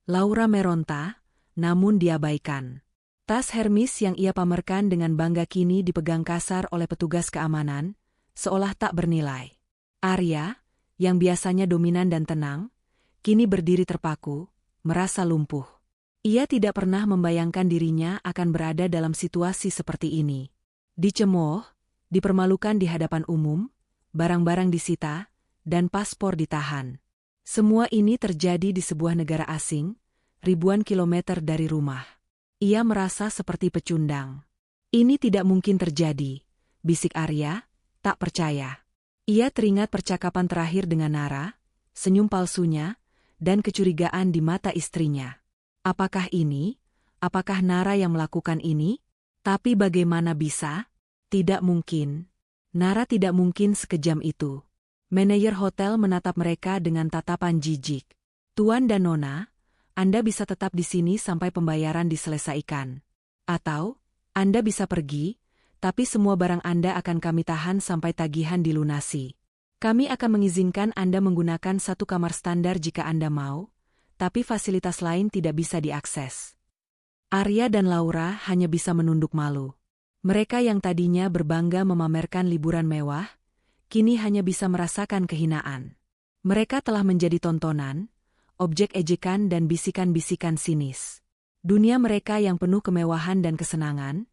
Laura meronta, namun diabaikan. Tas Hermes yang ia pamerkan dengan bangga kini dipegang kasar oleh petugas keamanan, seolah tak bernilai. Arya, yang biasanya dominan dan tenang, kini berdiri terpaku, merasa lumpuh. Ia tidak pernah membayangkan dirinya akan berada dalam situasi seperti ini. Dicemooh, dipermalukan di hadapan umum, barang-barang disita, dan paspor ditahan. Semua ini terjadi di sebuah negara asing, ribuan kilometer dari rumah. Ia merasa seperti pecundang. Ini tidak mungkin terjadi, bisik Arya, tak percaya. Ia teringat percakapan terakhir dengan Nara, senyum palsunya, dan kecurigaan di mata istrinya. Apakah Nara yang melakukan ini? Tapi bagaimana bisa? Tidak mungkin. Nara tidak mungkin sekejam itu. Manajer hotel menatap mereka dengan tatapan jijik. Tuan dan Nona, Anda bisa tetap di sini sampai pembayaran diselesaikan. Atau, Anda bisa pergi, tapi semua barang Anda akan kami tahan sampai tagihan dilunasi. Kami akan mengizinkan Anda menggunakan satu kamar standar jika Anda mau, tapi fasilitas lain tidak bisa diakses. Arya dan Laura hanya bisa menunduk malu. Mereka yang tadinya berbangga memamerkan liburan mewah, kini hanya bisa merasakan kehinaan. Mereka telah menjadi tontonan, objek ejekan dan bisikan-bisikan sinis. Dunia mereka yang penuh kemewahan dan kesenangan,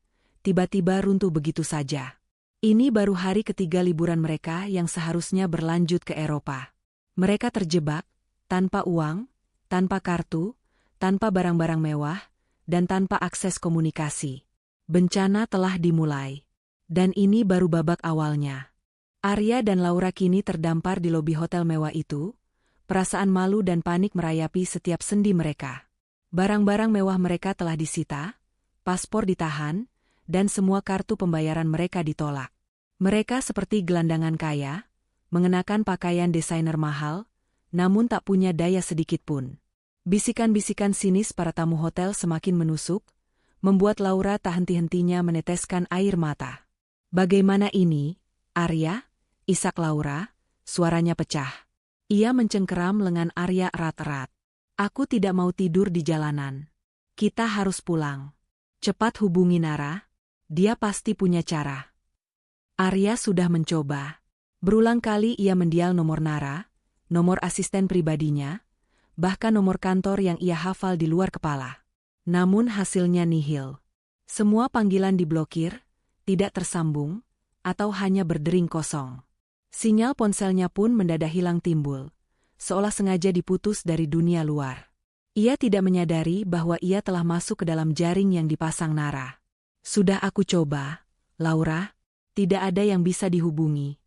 tiba-tiba runtuh begitu saja. Ini baru hari ketiga liburan mereka yang seharusnya berlanjut ke Eropa. Mereka terjebak, tanpa uang, tanpa kartu, tanpa barang-barang mewah, dan tanpa akses komunikasi. Bencana telah dimulai. Dan ini baru babak awalnya. Arya dan Laura kini terdampar di lobi hotel mewah itu, perasaan malu dan panik merayapi setiap sendi mereka. Barang-barang mewah mereka telah disita, paspor ditahan, dan semua kartu pembayaran mereka ditolak. Mereka seperti gelandangan kaya, mengenakan pakaian desainer mahal, namun tak punya daya sedikitpun. Bisikan-bisikan sinis para tamu hotel semakin menusuk, membuat Laura tak henti-hentinya meneteskan air mata. Bagaimana ini, Arya? Isak Laura, suaranya pecah. Ia mencengkeram lengan Arya erat-erat. Aku tidak mau tidur di jalanan. Kita harus pulang. Cepat hubungi Nara, dia pasti punya cara. Arya sudah mencoba. Berulang kali ia mendial nomor Nara, nomor asisten pribadinya, bahkan nomor kantor yang ia hafal di luar kepala. Namun hasilnya nihil. Semua panggilan diblokir, tidak tersambung, atau hanya berdering kosong. Sinyal ponselnya pun mendadak hilang timbul, seolah sengaja diputus dari dunia luar. Ia tidak menyadari bahwa ia telah masuk ke dalam jaring yang dipasang Nara. Sudah aku coba, Laura, tidak ada yang bisa dihubungi.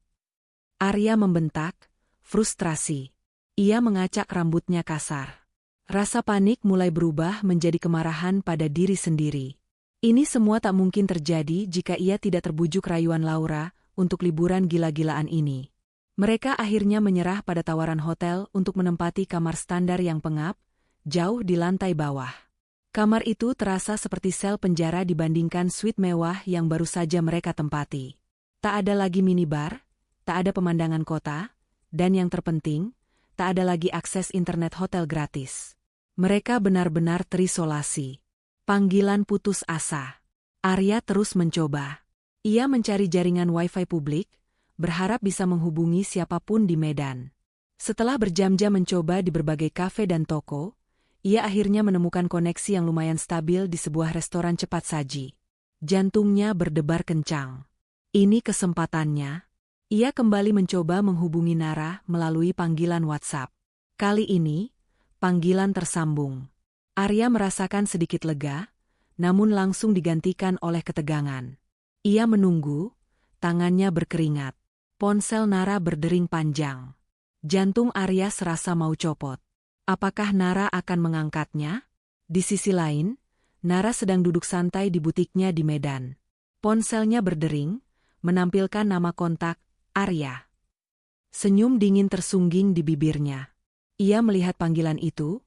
Arya membentak, frustrasi. Ia mengacak rambutnya kasar. Rasa panik mulai berubah menjadi kemarahan pada diri sendiri. Ini semua tak mungkin terjadi jika ia tidak terbujuk rayuan Laura untuk liburan gila-gilaan ini. Mereka akhirnya menyerah pada tawaran hotel untuk menempati kamar standar yang pengap, jauh di lantai bawah. Kamar itu terasa seperti sel penjara dibandingkan suite mewah yang baru saja mereka tempati. Tak ada lagi minibar, tak ada pemandangan kota, dan yang terpenting, tak ada lagi akses internet hotel gratis. Mereka benar-benar terisolasi. Panggilan putus asa. Arya terus mencoba. Ia mencari jaringan wifi publik, berharap bisa menghubungi siapapun di Medan. Setelah berjam-jam mencoba di berbagai kafe dan toko, ia akhirnya menemukan koneksi yang lumayan stabil di sebuah restoran cepat saji. Jantungnya berdebar kencang. Ini kesempatannya. Ia kembali mencoba menghubungi Nara melalui panggilan WhatsApp. Kali ini, panggilan tersambung. Arya merasakan sedikit lega, namun langsung digantikan oleh ketegangan. Ia menunggu, tangannya berkeringat. Ponsel Nara berdering panjang. Jantung Arya serasa mau copot. Apakah Nara akan mengangkatnya? Di sisi lain, Nara sedang duduk santai di butiknya di Medan. Ponselnya berdering, menampilkan nama kontak, Arya. Senyum dingin tersungging di bibirnya. Ia melihat panggilan itu,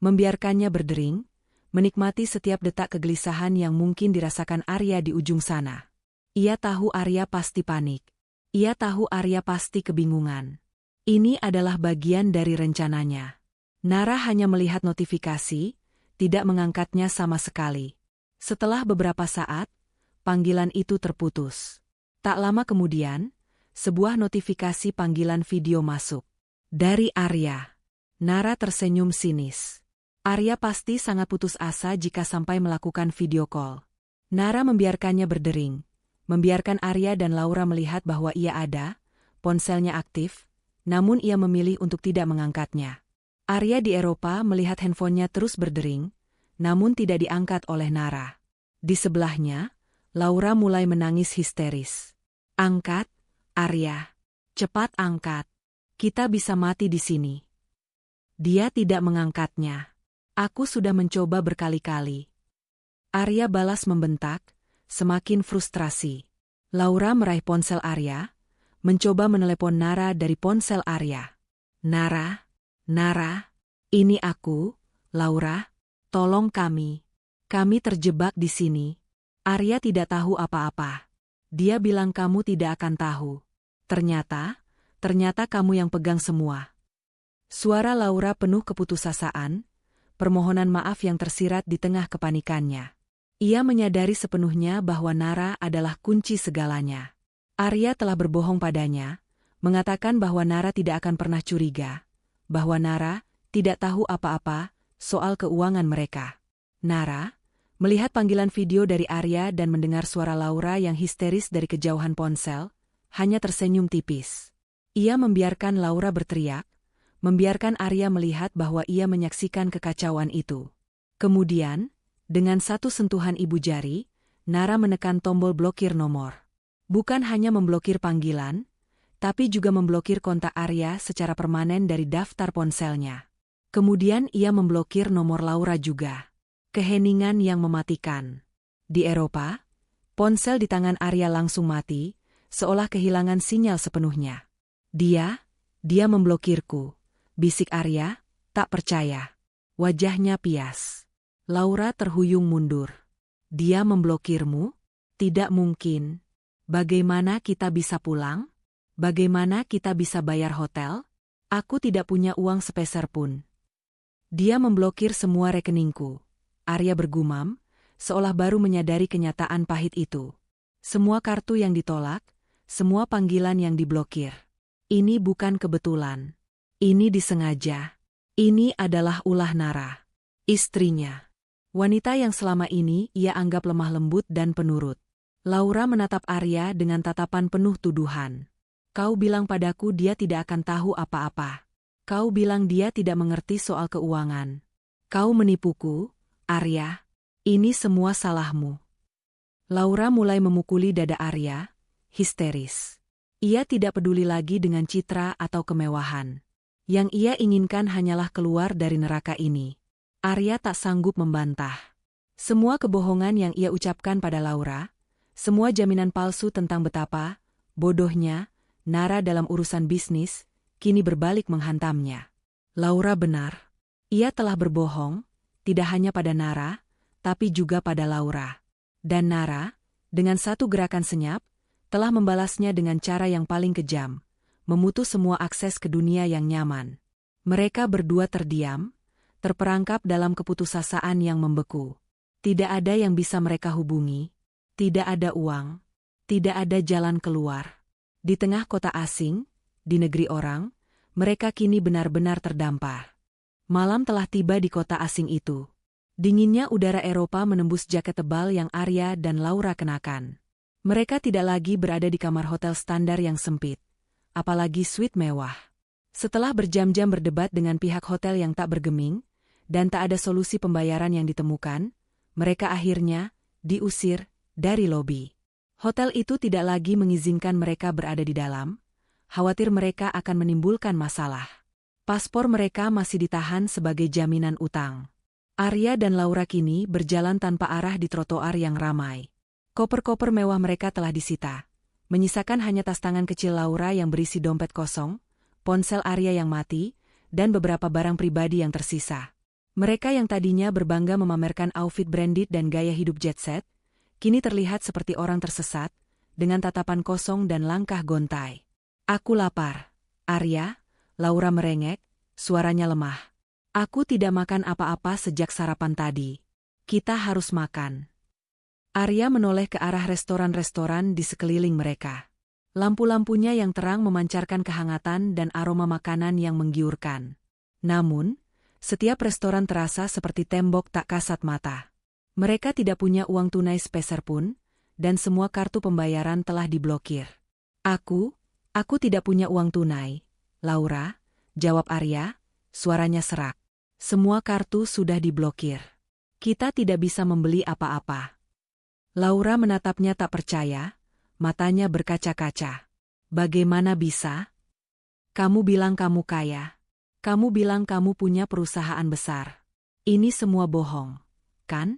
membiarkannya berdering, menikmati setiap detak kegelisahan yang mungkin dirasakan Arya di ujung sana. Ia tahu Arya pasti panik. Ia tahu Arya pasti kebingungan. Ini adalah bagian dari rencananya. Nara hanya melihat notifikasi, tidak mengangkatnya sama sekali. Setelah beberapa saat, panggilan itu terputus. Tak lama kemudian, sebuah notifikasi panggilan video masuk. Dari Arya. Nara tersenyum sinis. Arya pasti sangat putus asa jika sampai melakukan video call. Nara membiarkannya berdering, membiarkan Arya dan Laura melihat bahwa ia ada, ponselnya aktif, namun ia memilih untuk tidak mengangkatnya. Arya di Eropa melihat handphonenya terus berdering, namun tidak diangkat oleh Nara. Di sebelahnya, Laura mulai menangis histeris. Angkat, Arya. Cepat angkat. Kita bisa mati di sini. Dia tidak mengangkatnya. Aku sudah mencoba berkali-kali. Arya balas membentak, semakin frustrasi. Laura meraih ponsel Arya, mencoba menelepon Nara dari ponsel Arya. Nara, ini aku, Laura, tolong kami. Kami terjebak di sini. Arya tidak tahu apa-apa. Dia bilang kamu tidak akan tahu. Ternyata kamu yang pegang semua. Suara Laura penuh keputusasaan, permohonan maaf yang tersirat di tengah kepanikannya. Ia menyadari sepenuhnya bahwa Nara adalah kunci segalanya. Arya telah berbohong padanya, mengatakan bahwa Nara tidak akan pernah curiga, bahwa Nara tidak tahu apa-apa soal keuangan mereka. Nara, melihat panggilan video dari Arya dan mendengar suara Laura yang histeris dari kejauhan ponsel, hanya tersenyum tipis. Ia membiarkan Laura berteriak, membiarkan Arya melihat bahwa ia menyaksikan kekacauan itu. Kemudian, dengan satu sentuhan ibu jari, Nara menekan tombol blokir nomor. Bukan hanya memblokir panggilan, tapi juga memblokir kontak Arya secara permanen dari daftar ponselnya. Kemudian ia memblokir nomor Laura juga. Keheningan yang mematikan. Di Eropa, ponsel di tangan Arya langsung mati, seolah kehilangan sinyal sepenuhnya. Dia memblokirku, bisik Arya, tak percaya. Wajahnya pias. Laura terhuyung mundur. Dia memblokirmu? Tidak mungkin. Bagaimana kita bisa pulang? Bagaimana kita bisa bayar hotel? Aku tidak punya uang sepeser pun. Dia memblokir semua rekeningku. Arya bergumam, seolah baru menyadari kenyataan pahit itu. Semua kartu yang ditolak, semua panggilan yang diblokir. Ini bukan kebetulan. Ini disengaja. Ini adalah ulah Nara, istrinya. Wanita yang selama ini ia anggap lemah lembut dan penurut. Laura menatap Arya dengan tatapan penuh tuduhan. Kau bilang padaku dia tidak akan tahu apa-apa. Kau bilang dia tidak mengerti soal keuangan. Kau menipuku, Arya. Ini semua salahmu. Laura mulai memukuli dada Arya, histeris. Ia tidak peduli lagi dengan citra atau kemewahan. Yang ia inginkan hanyalah keluar dari neraka ini. Arya tak sanggup membantah. Semua kebohongan yang ia ucapkan pada Laura, semua jaminan palsu tentang betapa bodohnya Nara dalam urusan bisnis, kini berbalik menghantamnya. Laura benar. Ia telah berbohong, tidak hanya pada Nara, tapi juga pada Laura. Dan Nara, dengan satu gerakan senyap, telah membalasnya dengan cara yang paling kejam, memutus semua akses ke dunia yang nyaman. Mereka berdua terdiam, terperangkap dalam keputusasaan yang membeku. Tidak ada yang bisa mereka hubungi, tidak ada uang, tidak ada jalan keluar. Di tengah kota asing, di negeri orang, mereka kini benar-benar terdampar. Malam telah tiba di kota asing itu. Dinginnya udara Eropa menembus jaket tebal yang Arya dan Laura kenakan. Mereka tidak lagi berada di kamar hotel standar yang sempit, apalagi suite mewah. Setelah berjam-jam berdebat dengan pihak hotel yang tak bergeming, dan tak ada solusi pembayaran yang ditemukan, mereka akhirnya diusir dari lobi. Hotel itu tidak lagi mengizinkan mereka berada di dalam, khawatir mereka akan menimbulkan masalah. Paspor mereka masih ditahan sebagai jaminan utang. Arya dan Laura kini berjalan tanpa arah di trotoar yang ramai. Koper-koper mewah mereka telah disita, menyisakan hanya tas tangan kecil Laura yang berisi dompet kosong, ponsel Arya yang mati, dan beberapa barang pribadi yang tersisa. Mereka yang tadinya berbangga memamerkan outfit branded dan gaya hidup jet set, kini terlihat seperti orang tersesat, dengan tatapan kosong dan langkah gontai. Aku lapar. Arya, Laura merengek, suaranya lemah. Aku tidak makan apa-apa sejak sarapan tadi. Kita harus makan. Arya menoleh ke arah restoran-restoran di sekeliling mereka. Lampu-lampunya yang terang memancarkan kehangatan dan aroma makanan yang menggiurkan. Namun, setiap restoran terasa seperti tembok tak kasat mata. Mereka tidak punya uang tunai sepeser pun, dan semua kartu pembayaran telah diblokir. Aku tidak punya uang tunai. Laura, jawab Arya, suaranya serak. Semua kartu sudah diblokir. Kita tidak bisa membeli apa-apa. Laura menatapnya tak percaya, matanya berkaca-kaca. Bagaimana bisa? Kamu bilang kamu kaya. Kamu bilang kamu punya perusahaan besar. Ini semua bohong, kan?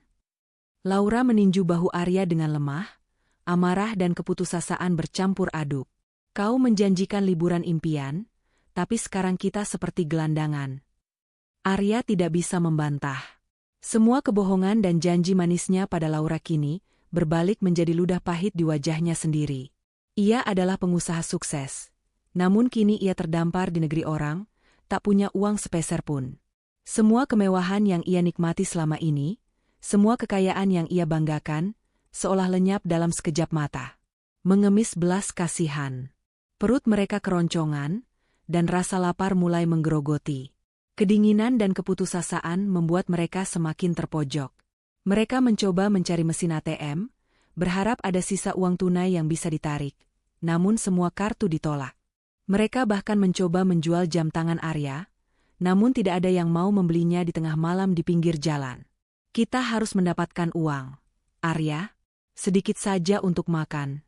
Laura meninju bahu Arya dengan lemah, amarah dan keputusasaan bercampur aduk. Kau menjanjikan liburan impian, tapi sekarang kita seperti gelandangan. Arya tidak bisa membantah. Semua kebohongan dan janji manisnya pada Laura kini berbalik menjadi ludah pahit di wajahnya sendiri. Ia adalah pengusaha sukses. Namun kini ia terdampar di negeri orang, tak punya uang sepeser pun. Semua kemewahan yang ia nikmati selama ini, semua kekayaan yang ia banggakan, seolah lenyap dalam sekejap mata. Mengemis belas kasihan. Perut mereka keroncongan, dan rasa lapar mulai menggerogoti. Kedinginan dan keputusasaan membuat mereka semakin terpojok. Mereka mencoba mencari mesin ATM, berharap ada sisa uang tunai yang bisa ditarik. Namun semua kartu ditolak. Mereka bahkan mencoba menjual jam tangan Arya, namun tidak ada yang mau membelinya di tengah malam di pinggir jalan. Kita harus mendapatkan uang. Arya, sedikit saja untuk makan.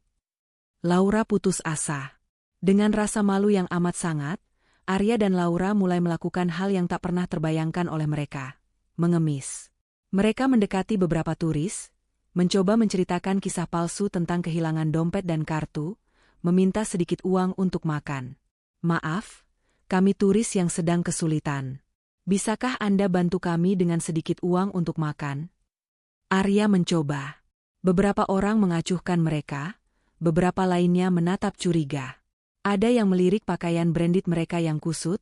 Laura putus asa. Dengan rasa malu yang amat sangat, Arya dan Laura mulai melakukan hal yang tak pernah terbayangkan oleh mereka. Mengemis. Mereka mendekati beberapa turis, mencoba menceritakan kisah palsu tentang kehilangan dompet dan kartu, meminta sedikit uang untuk makan. Maaf, kami turis yang sedang kesulitan. Bisakah Anda bantu kami dengan sedikit uang untuk makan? Arya mencoba. Beberapa orang mengacuhkan mereka, beberapa lainnya menatap curiga. Ada yang melirik pakaian branded mereka yang kusut,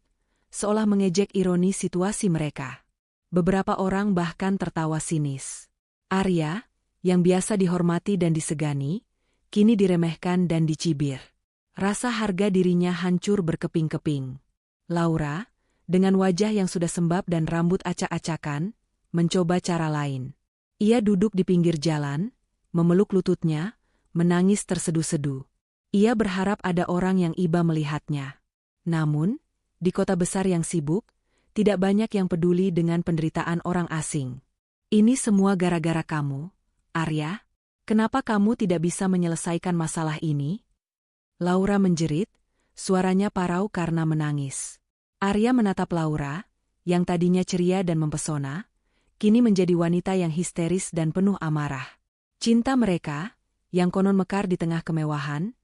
seolah mengejek ironi situasi mereka. Beberapa orang bahkan tertawa sinis. Arya, yang biasa dihormati dan disegani, kini diremehkan dan dicibir. Rasa harga dirinya hancur berkeping-keping. Laura, dengan wajah yang sudah sembab dan rambut acak-acakan, mencoba cara lain. Ia duduk di pinggir jalan, memeluk lututnya, menangis terseduh-seduh. Ia berharap ada orang yang iba melihatnya. Namun, di kota besar yang sibuk, tidak banyak yang peduli dengan penderitaan orang asing. Ini semua gara-gara kamu, Arya. Kenapa kamu tidak bisa menyelesaikan masalah ini? Laura menjerit, suaranya parau karena menangis. Arya menatap Laura, yang tadinya ceria dan mempesona, kini menjadi wanita yang histeris dan penuh amarah. Cinta mereka, yang konon mekar di tengah kemewahan,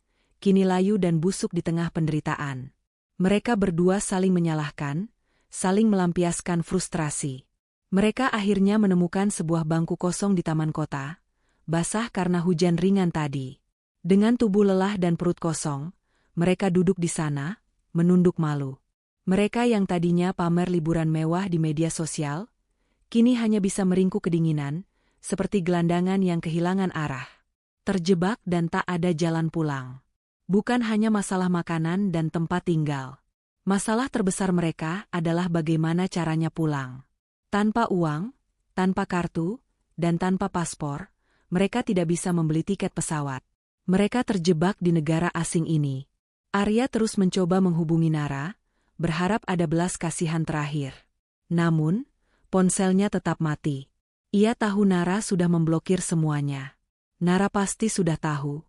kini layu dan busuk di tengah penderitaan. Mereka berdua saling menyalahkan, saling melampiaskan frustrasi. Mereka akhirnya menemukan sebuah bangku kosong di taman kota, basah karena hujan ringan tadi. Dengan tubuh lelah dan perut kosong, mereka duduk di sana, menunduk malu. Mereka yang tadinya pamer liburan mewah di media sosial, kini hanya bisa meringkuk kedinginan, seperti gelandangan yang kehilangan arah. Terjebak dan tak ada jalan pulang. Bukan hanya masalah makanan dan tempat tinggal. Masalah terbesar mereka adalah bagaimana caranya pulang. Tanpa uang, tanpa kartu, dan tanpa paspor, mereka tidak bisa membeli tiket pesawat. Mereka terjebak di negara asing ini. Arya terus mencoba menghubungi Nara, berharap ada belas kasihan terakhir. Namun, ponselnya tetap mati. Ia tahu Nara sudah memblokir semuanya. Nara pasti sudah tahu.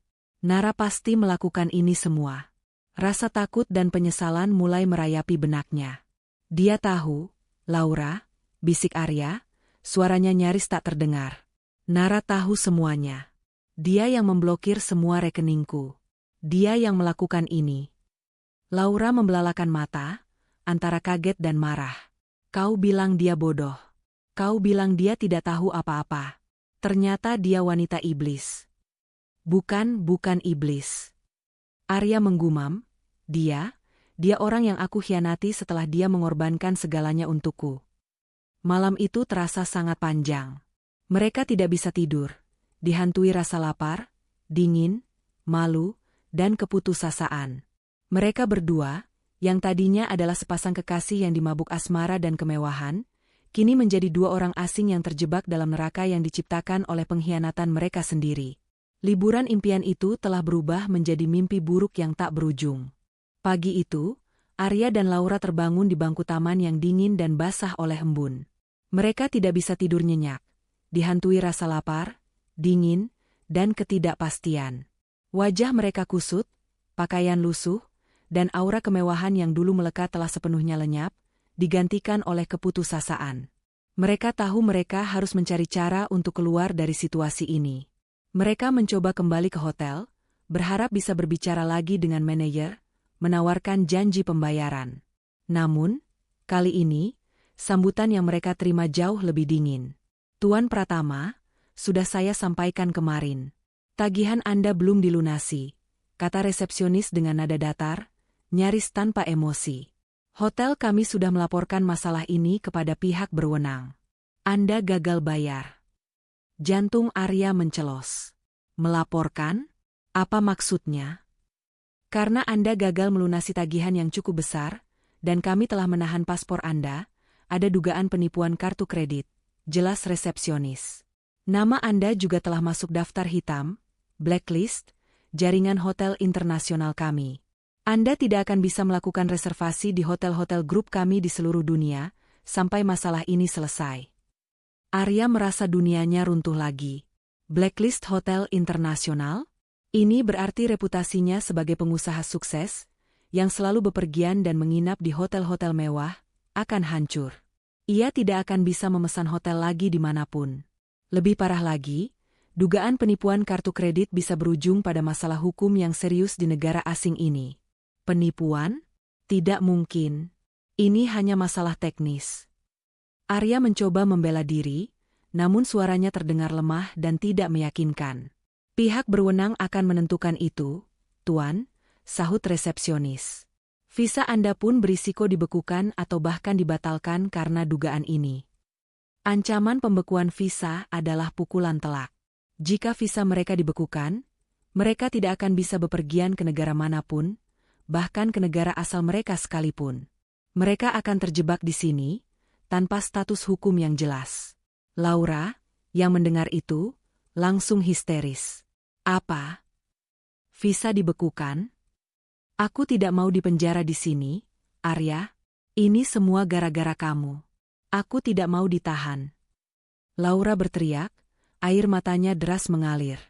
Nara pasti melakukan ini semua. Rasa takut dan penyesalan mulai merayapi benaknya. Dia tahu, Laura, bisik Arya, suaranya nyaris tak terdengar. Nara tahu semuanya. Dia yang memblokir semua rekeningku. Dia yang melakukan ini. Laura membelalakan mata, antara kaget dan marah. Kau bilang dia bodoh. Kau bilang dia tidak tahu apa-apa. Ternyata dia wanita iblis. Bukan iblis. Arya menggumam, dia orang yang aku khianati setelah dia mengorbankan segalanya untukku. Malam itu terasa sangat panjang. Mereka tidak bisa tidur, dihantui rasa lapar, dingin, malu, dan keputusasaan. Mereka berdua, yang tadinya adalah sepasang kekasih yang dimabuk asmara dan kemewahan, kini menjadi dua orang asing yang terjebak dalam neraka yang diciptakan oleh pengkhianatan mereka sendiri. Liburan impian itu telah berubah menjadi mimpi buruk yang tak berujung. Pagi itu, Arya dan Laura terbangun di bangku taman yang dingin dan basah oleh embun. Mereka tidak bisa tidur nyenyak, dihantui rasa lapar, dingin, dan ketidakpastian. Wajah mereka kusut, pakaian lusuh, dan aura kemewahan yang dulu melekat telah sepenuhnya lenyap, digantikan oleh keputusasaan. Mereka tahu mereka harus mencari cara untuk keluar dari situasi ini. Mereka mencoba kembali ke hotel, berharap bisa berbicara lagi dengan manajer, menawarkan janji pembayaran. Namun, kali ini, sambutan yang mereka terima jauh lebih dingin. Tuan Pratama, sudah saya sampaikan kemarin. Tagihan Anda belum dilunasi, kata resepsionis dengan nada datar, nyaris tanpa emosi. Hotel kami sudah melaporkan masalah ini kepada pihak berwenang. Anda gagal bayar. Jantung Arya mencelos. Melaporkan? Apa maksudnya? Karena Anda gagal melunasi tagihan yang cukup besar, dan kami telah menahan paspor Anda, ada dugaan penipuan kartu kredit, jelas resepsionis. Nama Anda juga telah masuk daftar hitam, blacklist, jaringan hotel internasional kami. Anda tidak akan bisa melakukan reservasi di hotel-hotel grup kami di seluruh dunia, sampai masalah ini selesai. Arya merasa dunianya runtuh lagi. Blacklist hotel internasional? Ini berarti reputasinya sebagai pengusaha sukses, yang selalu bepergian dan menginap di hotel-hotel mewah, akan hancur. Ia tidak akan bisa memesan hotel lagi dimanapun. Lebih parah lagi, dugaan penipuan kartu kredit bisa berujung pada masalah hukum yang serius di negara asing ini. Penipuan? Tidak mungkin. Ini hanya masalah teknis. Arya mencoba membela diri, namun suaranya terdengar lemah dan tidak meyakinkan. Pihak berwenang akan menentukan itu, Tuan, sahut resepsionis. Visa Anda pun berisiko dibekukan atau bahkan dibatalkan karena dugaan ini. Ancaman pembekuan visa adalah pukulan telak. Jika visa mereka dibekukan, mereka tidak akan bisa bepergian ke negara manapun, bahkan ke negara asal mereka sekalipun. Mereka akan terjebak di sini, tanpa status hukum yang jelas. Laura, yang mendengar itu, langsung histeris. Apa? Visa dibekukan? Aku tidak mau dipenjara di sini, Arya. Ini semua gara-gara kamu. Aku tidak mau ditahan. Laura berteriak, air matanya deras mengalir.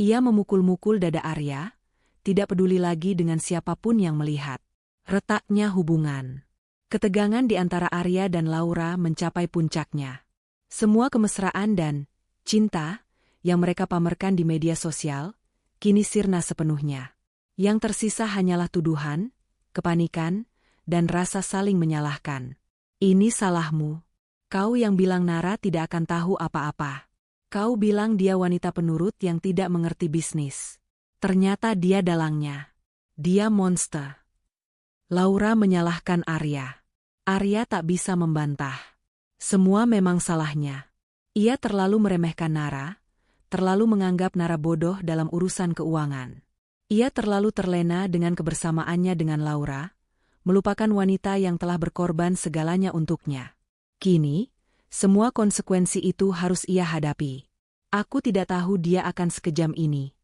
Ia memukul-mukul dada Arya, tidak peduli lagi dengan siapapun yang melihat. Retaknya hubungan. Ketegangan di antara Arya dan Laura mencapai puncaknya. Semua kemesraan dan cinta yang mereka pamerkan di media sosial, kini sirna sepenuhnya. Yang tersisa hanyalah tuduhan, kepanikan, dan rasa saling menyalahkan. Ini salahmu. Kau yang bilang Nara tidak akan tahu apa-apa. Kau bilang dia wanita penurut yang tidak mengerti bisnis. Ternyata dia dalangnya. Dia monster. Laura menyalahkan Arya. Arya tak bisa membantah. Semua memang salahnya. Ia terlalu meremehkan Nara, terlalu menganggap Nara bodoh dalam urusan keuangan. Ia terlalu terlena dengan kebersamaannya dengan Laura, melupakan wanita yang telah berkorban segalanya untuknya. Kini, semua konsekuensi itu harus ia hadapi. Aku tidak tahu dia akan sekejam ini.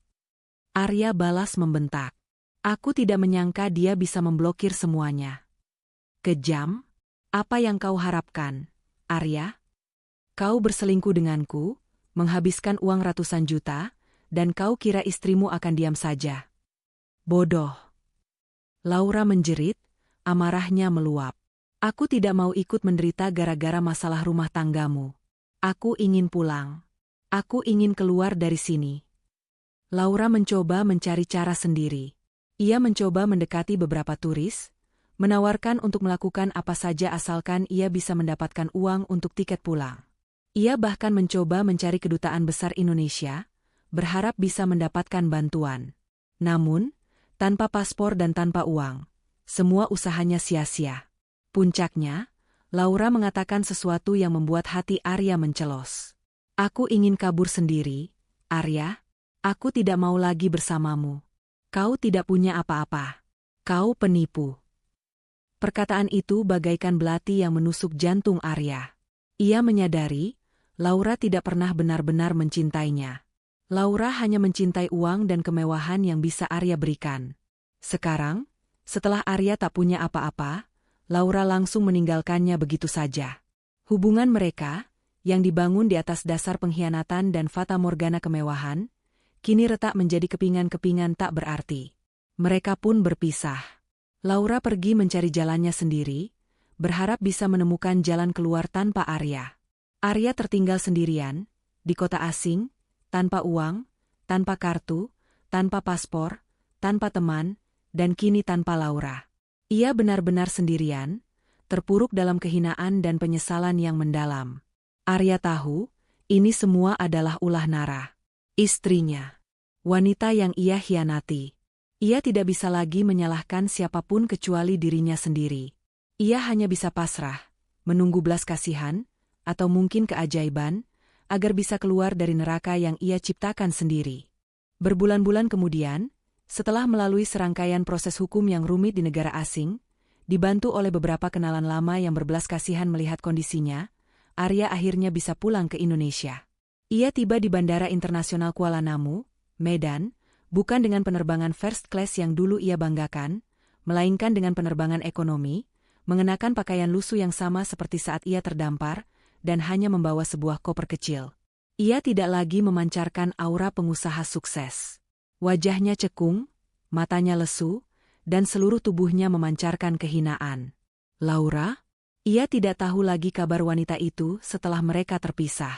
Arya balas membentak. Aku tidak menyangka dia bisa memblokir semuanya. Kejam? Apa yang kau harapkan, Arya? Kau berselingkuh denganku, menghabiskan uang ratusan juta, dan kau kira istrimu akan diam saja. Bodoh. Laura menjerit, amarahnya meluap. Aku tidak mau ikut menderita gara-gara masalah rumah tanggamu. Aku ingin pulang. Aku ingin keluar dari sini. Laura mencoba mencari cara sendiri. Ia mencoba mendekati beberapa turis, menawarkan untuk melakukan apa saja asalkan ia bisa mendapatkan uang untuk tiket pulang. Ia bahkan mencoba mencari kedutaan besar Indonesia, berharap bisa mendapatkan bantuan. Namun, tanpa paspor dan tanpa uang, semua usahanya sia-sia. Puncaknya, Laura mengatakan sesuatu yang membuat hati Arya mencelos. Aku ingin kabur sendiri, Arya. Aku tidak mau lagi bersamamu. Kau tidak punya apa-apa. Kau penipu. Perkataan itu bagaikan belati yang menusuk jantung Arya. Ia menyadari, Laura tidak pernah benar-benar mencintainya. Laura hanya mencintai uang dan kemewahan yang bisa Arya berikan. Sekarang, setelah Arya tak punya apa-apa, Laura langsung meninggalkannya begitu saja. Hubungan mereka, yang dibangun di atas dasar pengkhianatan dan fatamorgana kemewahan, kini retak menjadi kepingan-kepingan tak berarti. Mereka pun berpisah. Laura pergi mencari jalannya sendiri, berharap bisa menemukan jalan keluar tanpa Arya. Arya tertinggal sendirian, di kota asing, tanpa uang, tanpa kartu, tanpa paspor, tanpa teman, dan kini tanpa Laura. Ia benar-benar sendirian, terpuruk dalam kehinaan dan penyesalan yang mendalam. Arya tahu, ini semua adalah ulah Nara, istrinya. Wanita yang ia hianati. Ia tidak bisa lagi menyalahkan siapapun kecuali dirinya sendiri. Ia hanya bisa pasrah, menunggu belas kasihan, atau mungkin keajaiban, agar bisa keluar dari neraka yang ia ciptakan sendiri. Berbulan-bulan kemudian, setelah melalui serangkaian proses hukum yang rumit di negara asing, dibantu oleh beberapa kenalan lama yang berbelas kasihan melihat kondisinya, Arya akhirnya bisa pulang ke Indonesia. Ia tiba di Bandara Internasional Kuala Namu, Medan, bukan dengan penerbangan first class yang dulu ia banggakan, melainkan dengan penerbangan ekonomi, mengenakan pakaian lusuh yang sama seperti saat ia terdampar, dan hanya membawa sebuah koper kecil. Ia tidak lagi memancarkan aura pengusaha sukses. Wajahnya cekung, matanya lesu, dan seluruh tubuhnya memancarkan kehinaan. Laura? Ia tidak tahu lagi kabar wanita itu setelah mereka terpisah.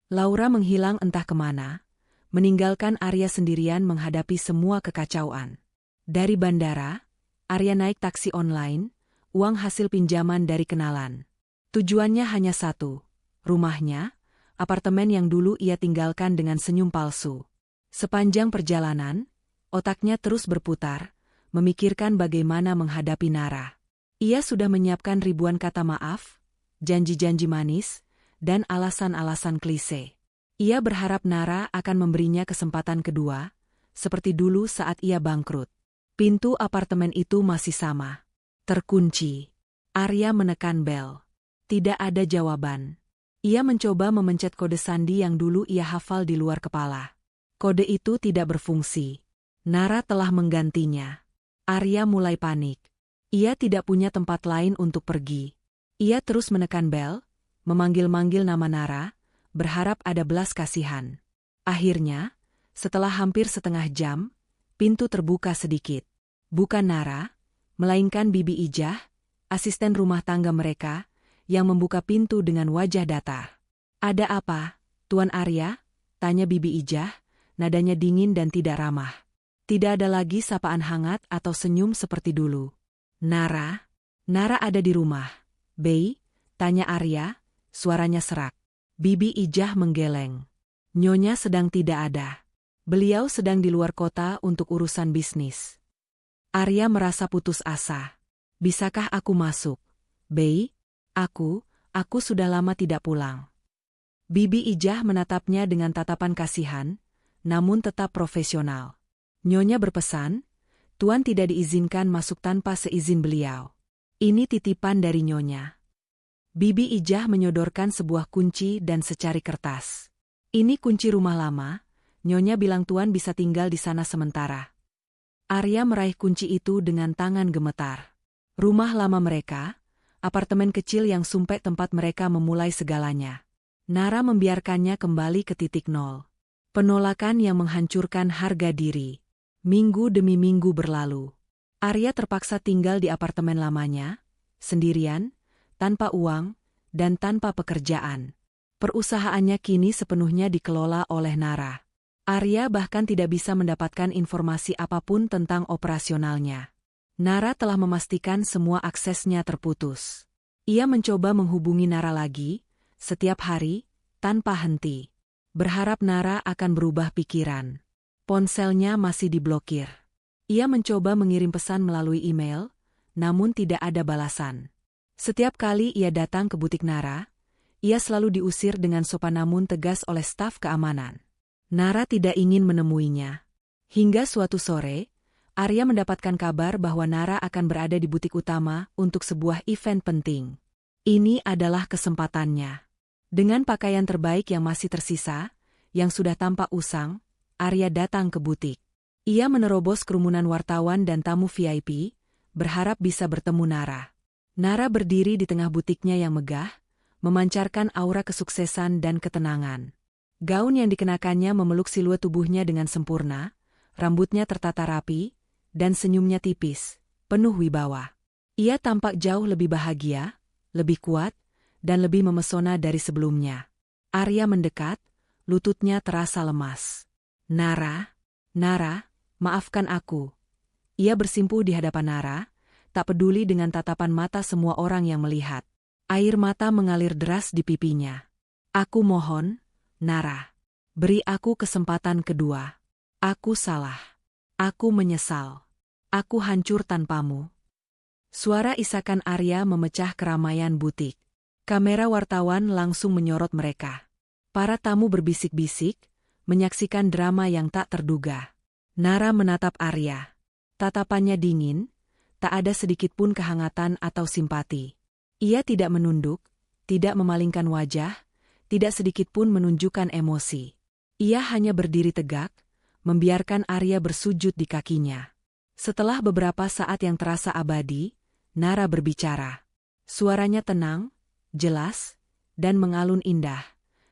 Laura menghilang entah kemana, meninggalkan Arya sendirian menghadapi semua kekacauan. Dari bandara, Arya naik taksi online, uang hasil pinjaman dari kenalan. Tujuannya hanya satu, rumahnya, apartemen yang dulu ia tinggalkan dengan senyum palsu. Sepanjang perjalanan, otaknya terus berputar, memikirkan bagaimana menghadapi Nara. Ia sudah menyiapkan ribuan kata maaf, janji-janji manis, dan alasan-alasan klise. Ia berharap Nara akan memberinya kesempatan kedua, seperti dulu saat ia bangkrut. Pintu apartemen itu masih sama. Terkunci. Arya menekan bel. Tidak ada jawaban. Ia mencoba memencet kode sandi yang dulu ia hafal di luar kepala. Kode itu tidak berfungsi. Nara telah menggantinya. Arya mulai panik. Ia tidak punya tempat lain untuk pergi. Ia terus menekan bel, memanggil-manggil nama Nara, berharap ada belas kasihan. Akhirnya, setelah hampir setengah jam, pintu terbuka sedikit. Bukan Nara, melainkan Bibi Ijah, asisten rumah tangga mereka, yang membuka pintu dengan wajah datar. "Ada apa, Tuan Arya?" tanya Bibi Ijah, nadanya dingin dan tidak ramah. Tidak ada lagi sapaan hangat atau senyum seperti dulu. "Nara? Nara ada di rumah, Bei?" tanya Arya, suaranya serak. Bibi Ijah menggeleng. "Nyonya sedang tidak ada. Beliau sedang di luar kota untuk urusan bisnis." Arya merasa putus asa. "Bisakah aku masuk, Bei? Aku sudah lama tidak pulang." Bibi Ijah menatapnya dengan tatapan kasihan, namun tetap profesional. "Nyonya berpesan, Tuan tidak diizinkan masuk tanpa seizin beliau. Ini titipan dari Nyonya." Bibi Ijah menyodorkan sebuah kunci dan secari kertas. "Ini kunci rumah lama, Nyonya bilang Tuan bisa tinggal di sana sementara." Arya meraih kunci itu dengan tangan gemetar. Rumah lama mereka, apartemen kecil yang sumpek tempat mereka memulai segalanya. Nara membiarkannya kembali ke titik nol. Penolakan yang menghancurkan harga diri. Minggu demi minggu berlalu. Arya terpaksa tinggal di apartemen lamanya, sendirian, tanpa uang, dan tanpa pekerjaan. Perusahaannya kini sepenuhnya dikelola oleh Nara. Arya bahkan tidak bisa mendapatkan informasi apapun tentang operasionalnya. Nara telah memastikan semua aksesnya terputus. Ia mencoba menghubungi Nara lagi, setiap hari, tanpa henti. Berharap Nara akan berubah pikiran. Ponselnya masih diblokir. Ia mencoba mengirim pesan melalui email, namun tidak ada balasan. Setiap kali ia datang ke butik Nara, ia selalu diusir dengan sopan namun tegas oleh staf keamanan. Nara tidak ingin menemuinya. Hingga suatu sore, Arya mendapatkan kabar bahwa Nara akan berada di butik utama untuk sebuah event penting. Ini adalah kesempatannya. Dengan pakaian terbaik yang masih tersisa, yang sudah tampak usang, Arya datang ke butik. Ia menerobos kerumunan wartawan dan tamu VIP, berharap bisa bertemu Nara. Nara berdiri di tengah butiknya yang megah, memancarkan aura kesuksesan dan ketenangan. Gaun yang dikenakannya memeluk siluet tubuhnya dengan sempurna, rambutnya tertata rapi, dan senyumnya tipis, penuh wibawa. Ia tampak jauh lebih bahagia, lebih kuat, dan lebih memesona dari sebelumnya. Arya mendekat, lututnya terasa lemas. Nara, maafkan aku. Ia bersimpuh di hadapan Nara, tak peduli dengan tatapan mata semua orang yang melihat. Air mata mengalir deras di pipinya. Aku mohon, Nara, beri aku kesempatan kedua. Aku salah. Aku menyesal. Aku hancur tanpamu. Suara isakan Arya memecah keramaian butik. Kamera wartawan langsung menyorot mereka. Para tamu berbisik-bisik, menyaksikan drama yang tak terduga. Nara menatap Arya. Tatapannya dingin, tak ada sedikit pun kehangatan atau simpati. Ia tidak menunduk, tidak memalingkan wajah, tidak sedikit pun menunjukkan emosi. Ia hanya berdiri tegak, membiarkan Arya bersujud di kakinya. Setelah beberapa saat yang terasa abadi, Nara berbicara. Suaranya tenang, jelas, dan mengalun indah,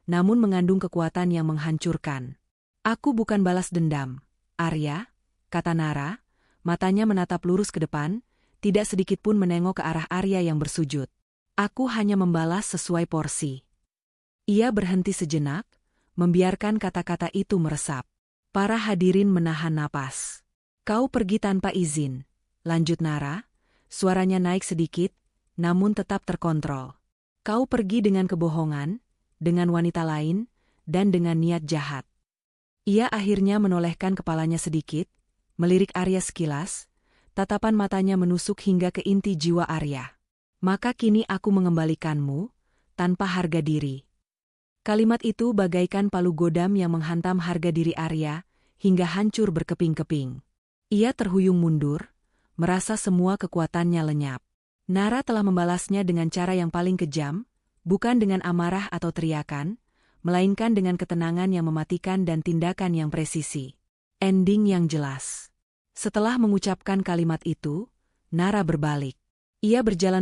namun mengandung kekuatan yang menghancurkan. Aku bukan balas dendam, Arya, kata Nara, matanya menatap lurus ke depan, tidak sedikit pun menengok ke arah Arya yang bersujud. Aku hanya membalas sesuai porsi. Ia berhenti sejenak, membiarkan kata-kata itu meresap. Para hadirin menahan napas. Kau pergi tanpa izin, lanjut Nara, suaranya naik sedikit, namun tetap terkontrol. Kau pergi dengan kebohongan, dengan wanita lain, dan dengan niat jahat. Ia akhirnya menolehkan kepalanya sedikit, melirik Arya sekilas, tatapan matanya menusuk hingga ke inti jiwa Arya. Maka kini aku mengembalikanmu, tanpa harga diri. Kalimat itu bagaikan palu godam yang menghantam harga diri Arya, hingga hancur berkeping-keping. Ia terhuyung mundur, merasa semua kekuatannya lenyap. Nara telah membalasnya dengan cara yang paling kejam, bukan dengan amarah atau teriakan, melainkan dengan ketenangan yang mematikan dan tindakan yang presisi. Ending yang jelas. Setelah mengucapkan kalimat itu, Nara berbalik. Ia berjalan